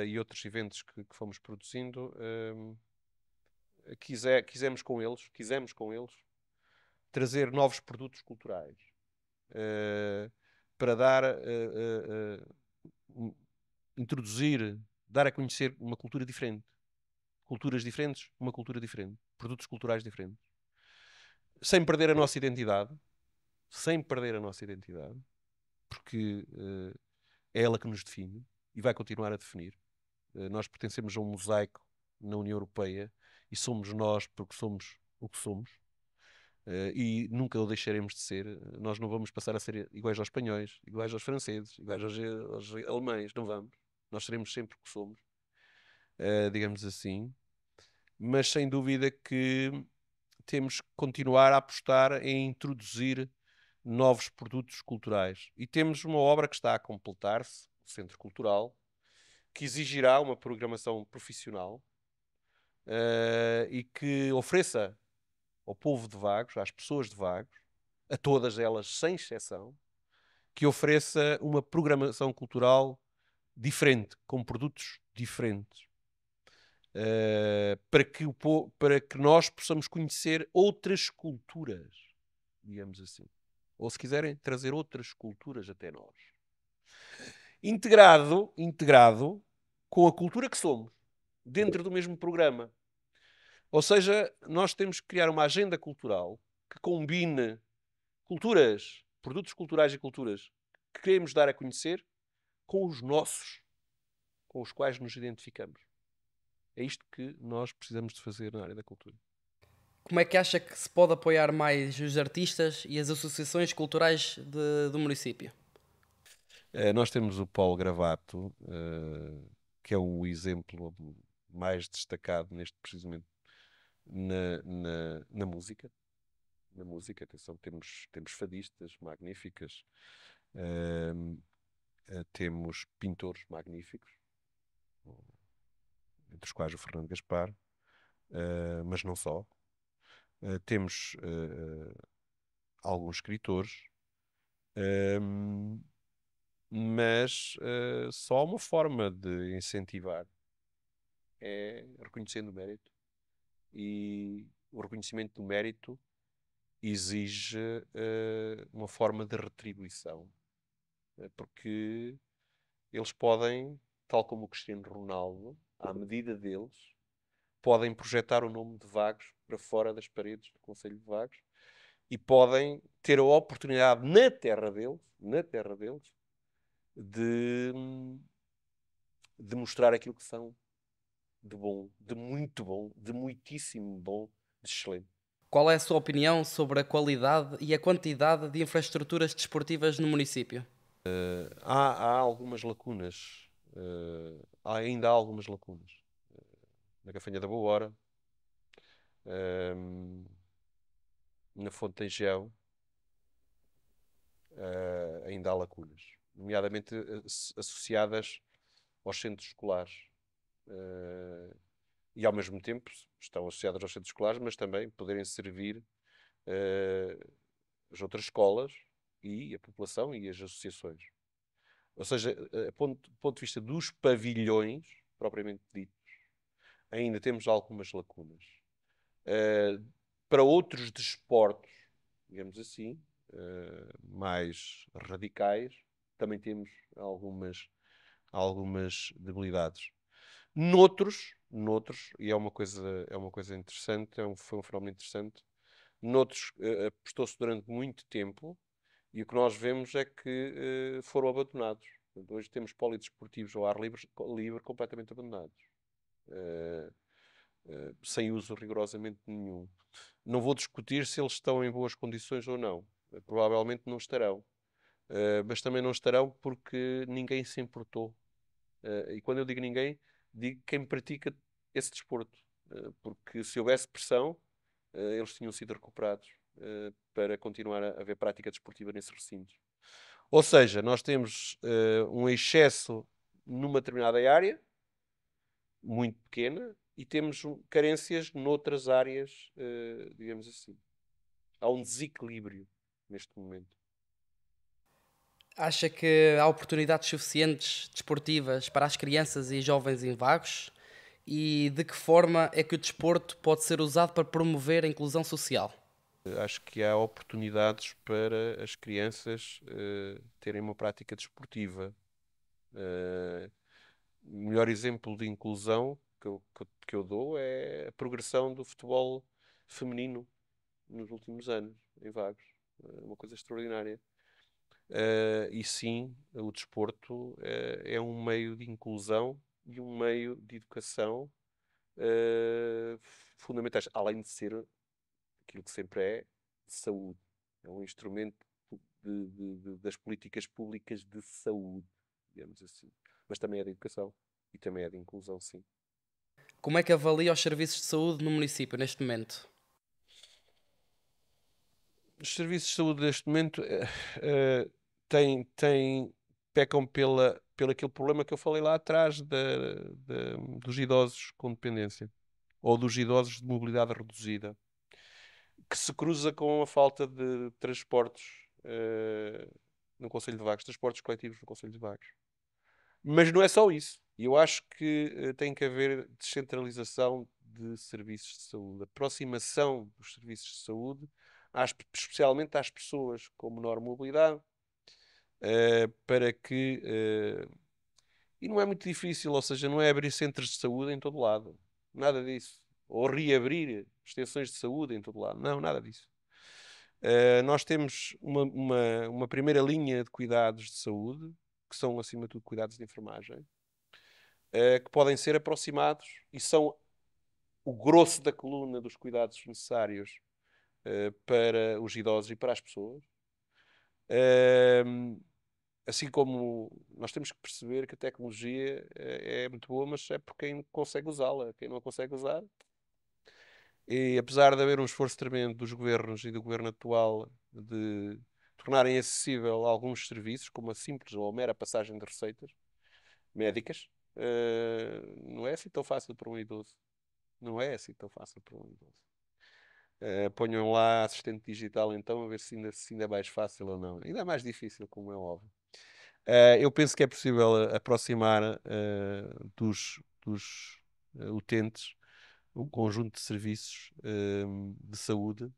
[SPEAKER 5] e outros eventos que fomos produzindo, quisemos com eles trazer novos produtos culturais para introduzir, dar a conhecer uma cultura diferente, culturas diferentes, uma cultura diferente, produtos culturais diferentes, sem perder a nossa identidade, porque é ela que nos define e vai continuar a definir. Nós pertencemos a um mosaico na União Europeia e somos nós porque somos o que somos, e nunca o deixaremos de ser. Nós não vamos passar a ser iguais aos espanhóis, iguais aos franceses, iguais aos alemães, não vamos. Nós seremos sempre o que somos, digamos assim. Mas sem dúvida que temos que continuar a apostar em introduzir novos produtos culturais. E temos uma obra que está a completar-se, o Centro Cultural, que exigirá uma programação profissional e que ofereça ao povo de Vagos, às pessoas de Vagos, a todas elas sem exceção, que ofereça uma programação cultural diferente, com produtos diferentes, para que nós possamos conhecer outras culturas, digamos assim. Ou, se quiserem, trazer outras culturas até nós. Integrado com a cultura que somos, dentro do mesmo programa. Ou seja, nós temos que criar uma agenda cultural que combine culturas, produtos culturais e culturas que queremos dar a conhecer com os nossos, com os quais nos identificamos. É isto que nós precisamos de fazer na área da cultura.
[SPEAKER 6] Como é que acha que se pode apoiar mais os artistas e as associações culturais do município?
[SPEAKER 5] Nós temos o Paulo Gravato, que é o exemplo mais destacado neste precisamente na música. Na música, atenção, temos fadistas magníficas, temos pintores magníficos, entre os quais o Fernando Gaspar, mas não só. Temos alguns escritores, mas só uma forma de incentivar é reconhecendo o mérito. E o reconhecimento do mérito exige uma forma de retribuição, porque eles podem, tal como o Cristiano Ronaldo, à medida deles, podem projetar o nome de Vagos para fora das paredes do Conselho de Vagos e podem ter a oportunidade na terra deles, de mostrar aquilo que são de bom, de muito bom, de muitíssimo bom, de excelente.
[SPEAKER 6] Qual é a sua opinião sobre a qualidade e a quantidade de infraestruturas desportivas no município?
[SPEAKER 5] Há algumas lacunas. Ainda há algumas lacunas. Na Gafanha da Boa Hora, na Fonte de Engel, ainda há lacunas. Nomeadamente associadas aos centros escolares. E ao mesmo tempo estão associadas aos centros escolares, mas também poderem servir as outras escolas e a população e as associações. Ou seja, do ponto de vista dos pavilhões, propriamente ditos, ainda temos algumas lacunas. Para outros desportos, digamos assim, mais radicais, também temos algumas debilidades. Noutros, e é uma coisa interessante, foi um fenómeno interessante, noutros apostou-se durante muito tempo e o que nós vemos é que foram abandonados. Portanto, hoje temos polidesportivos ao ar livre completamente abandonados, sem uso rigorosamente nenhum. Não vou discutir se eles estão em boas condições ou não. Provavelmente não estarão. Mas também não estarão porque ninguém se importou. E quando eu digo ninguém, digo quem pratica esse desporto. Porque se houvesse pressão, eles tinham sido recuperados para continuar a haver prática desportiva nesses recintos. Ou seja, nós temos um excesso numa determinada área, muito pequena, e temos carências noutras áreas, digamos assim. Há um desequilíbrio neste momento.
[SPEAKER 6] Acha que há oportunidades suficientes desportivas para as crianças e jovens em Vagos? E de que forma é que o desporto pode ser usado para promover a inclusão social?
[SPEAKER 5] Acho que há oportunidades para as crianças terem uma prática desportiva. O melhor exemplo de inclusão que eu dou é a progressão do futebol feminino nos últimos anos, em Vagos. É uma coisa extraordinária. E sim, o desporto é um meio de inclusão e um meio de educação fundamentais, além de ser aquilo que sempre é, de saúde. É um instrumento das políticas públicas de saúde, digamos assim. Mas também é de educação e também é de inclusão, sim.
[SPEAKER 6] Como é que avalia os serviços de saúde no município neste momento?
[SPEAKER 5] Os serviços de saúde neste momento pecam pelo aquele problema que eu falei lá atrás dos idosos com dependência ou dos idosos de mobilidade reduzida, que se cruza com a falta de transportes no Conselho de Vagos, transportes coletivos no Conselho de Vagos. Mas não é só isso. Eu acho que tem que haver descentralização de serviços de saúde, aproximação dos serviços de saúde, especialmente às pessoas com menor mobilidade, para que. E não é muito difícil, ou seja, não é abrir centros de saúde em todo lado. Nada disso. Ou reabrir extensões de saúde em todo lado. Não, nada disso. Nós temos uma primeira linha de cuidados de saúde, que são, acima de tudo, cuidados de enfermagem, que podem ser aproximados e são o grosso da coluna dos cuidados necessários para os idosos e para as pessoas. assim como nós temos que perceber que a tecnologia é muito boa, mas é por quem consegue usá-la. Quem não a consegue usar. E apesar de haver um esforço tremendo dos governos e do governo atual de tornarem acessível alguns serviços, como a simples ou a mera passagem de receitas médicas, não é assim tão fácil para um idoso. Não é assim tão fácil para um idoso. Ponham lá assistente digital então, a ver se ainda é mais fácil ou não. Ainda é mais difícil, como é óbvio. Eu penso que é possível aproximar dos utentes um conjunto de serviços de saúde,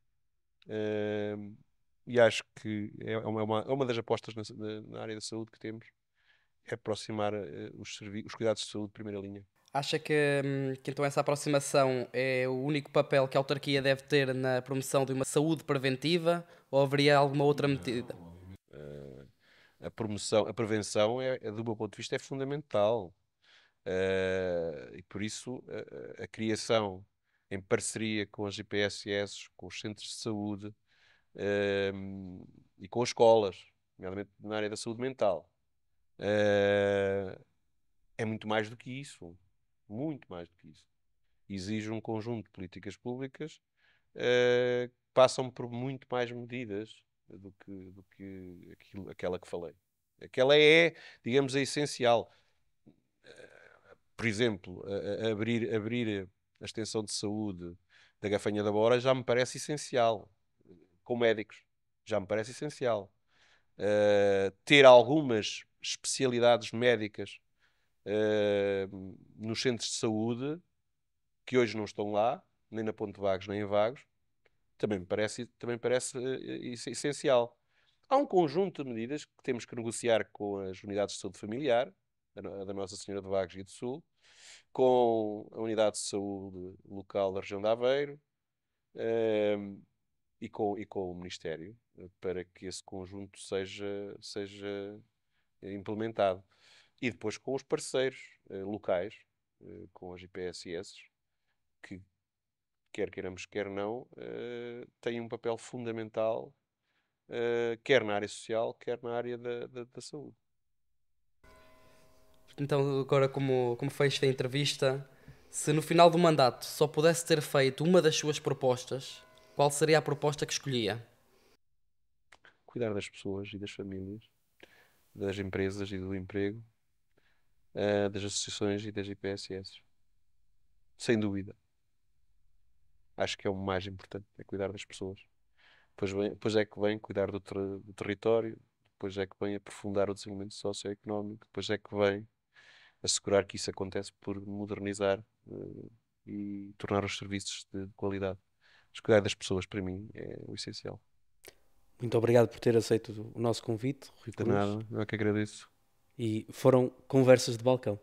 [SPEAKER 5] e acho que é uma das apostas na área da saúde que temos, é aproximar os cuidados de saúde de primeira linha.
[SPEAKER 6] Acha que então essa aproximação é o único papel que a autarquia deve ter na promoção de uma saúde preventiva ou haveria alguma outra medida?
[SPEAKER 5] A prevenção, do meu ponto de vista, é fundamental. E por isso a criação em parceria com as IPSS, com os centros de saúde e com as escolas, nomeadamente na área da saúde mental, é muito mais do que isso. Muito mais do que isso. Exige um conjunto de políticas públicas que passam por muito mais medidas do que aquela que falei. Aquela é, digamos, a essencial. Por exemplo, abrir a extensão de saúde da Gafanha da Bora já me parece essencial. Com médicos, já me parece essencial. Ter algumas especialidades médicas nos centros de saúde, que hoje não estão lá, nem na Ponte Vagos, nem em Vagos, também parece essencial. Há um conjunto de medidas que temos que negociar com as unidades de saúde familiar, a da Nossa Senhora de Vagos e do Sul, com a unidade de saúde local da região de Aveiro, e com o Ministério, para que esse conjunto seja implementado. E depois com os parceiros locais, com as IPSS, que, quer queiramos, quer não, têm um papel fundamental, quer na área social, quer na área da saúde.
[SPEAKER 6] Então, agora, como fecho da entrevista, se no final do mandato só pudesse ter feito uma das suas propostas, qual seria a proposta que escolhia?
[SPEAKER 5] Cuidar das pessoas e das famílias, das empresas e do emprego, das associações e das IPSS. Sem dúvida. Acho que é o mais importante, é cuidar das pessoas. Depois é que vem cuidar do território, depois é que vem aprofundar o desenvolvimento socioeconómico, depois é que vem assegurar que isso acontece por modernizar e tornar os serviços de qualidade. Mas cuidar das pessoas, para mim, é o essencial.
[SPEAKER 4] Muito obrigado por ter aceito o nosso convite, Rui
[SPEAKER 5] De
[SPEAKER 4] Cruz.
[SPEAKER 5] nada, eu é que agradeço.
[SPEAKER 4] E foram conversas de balcão.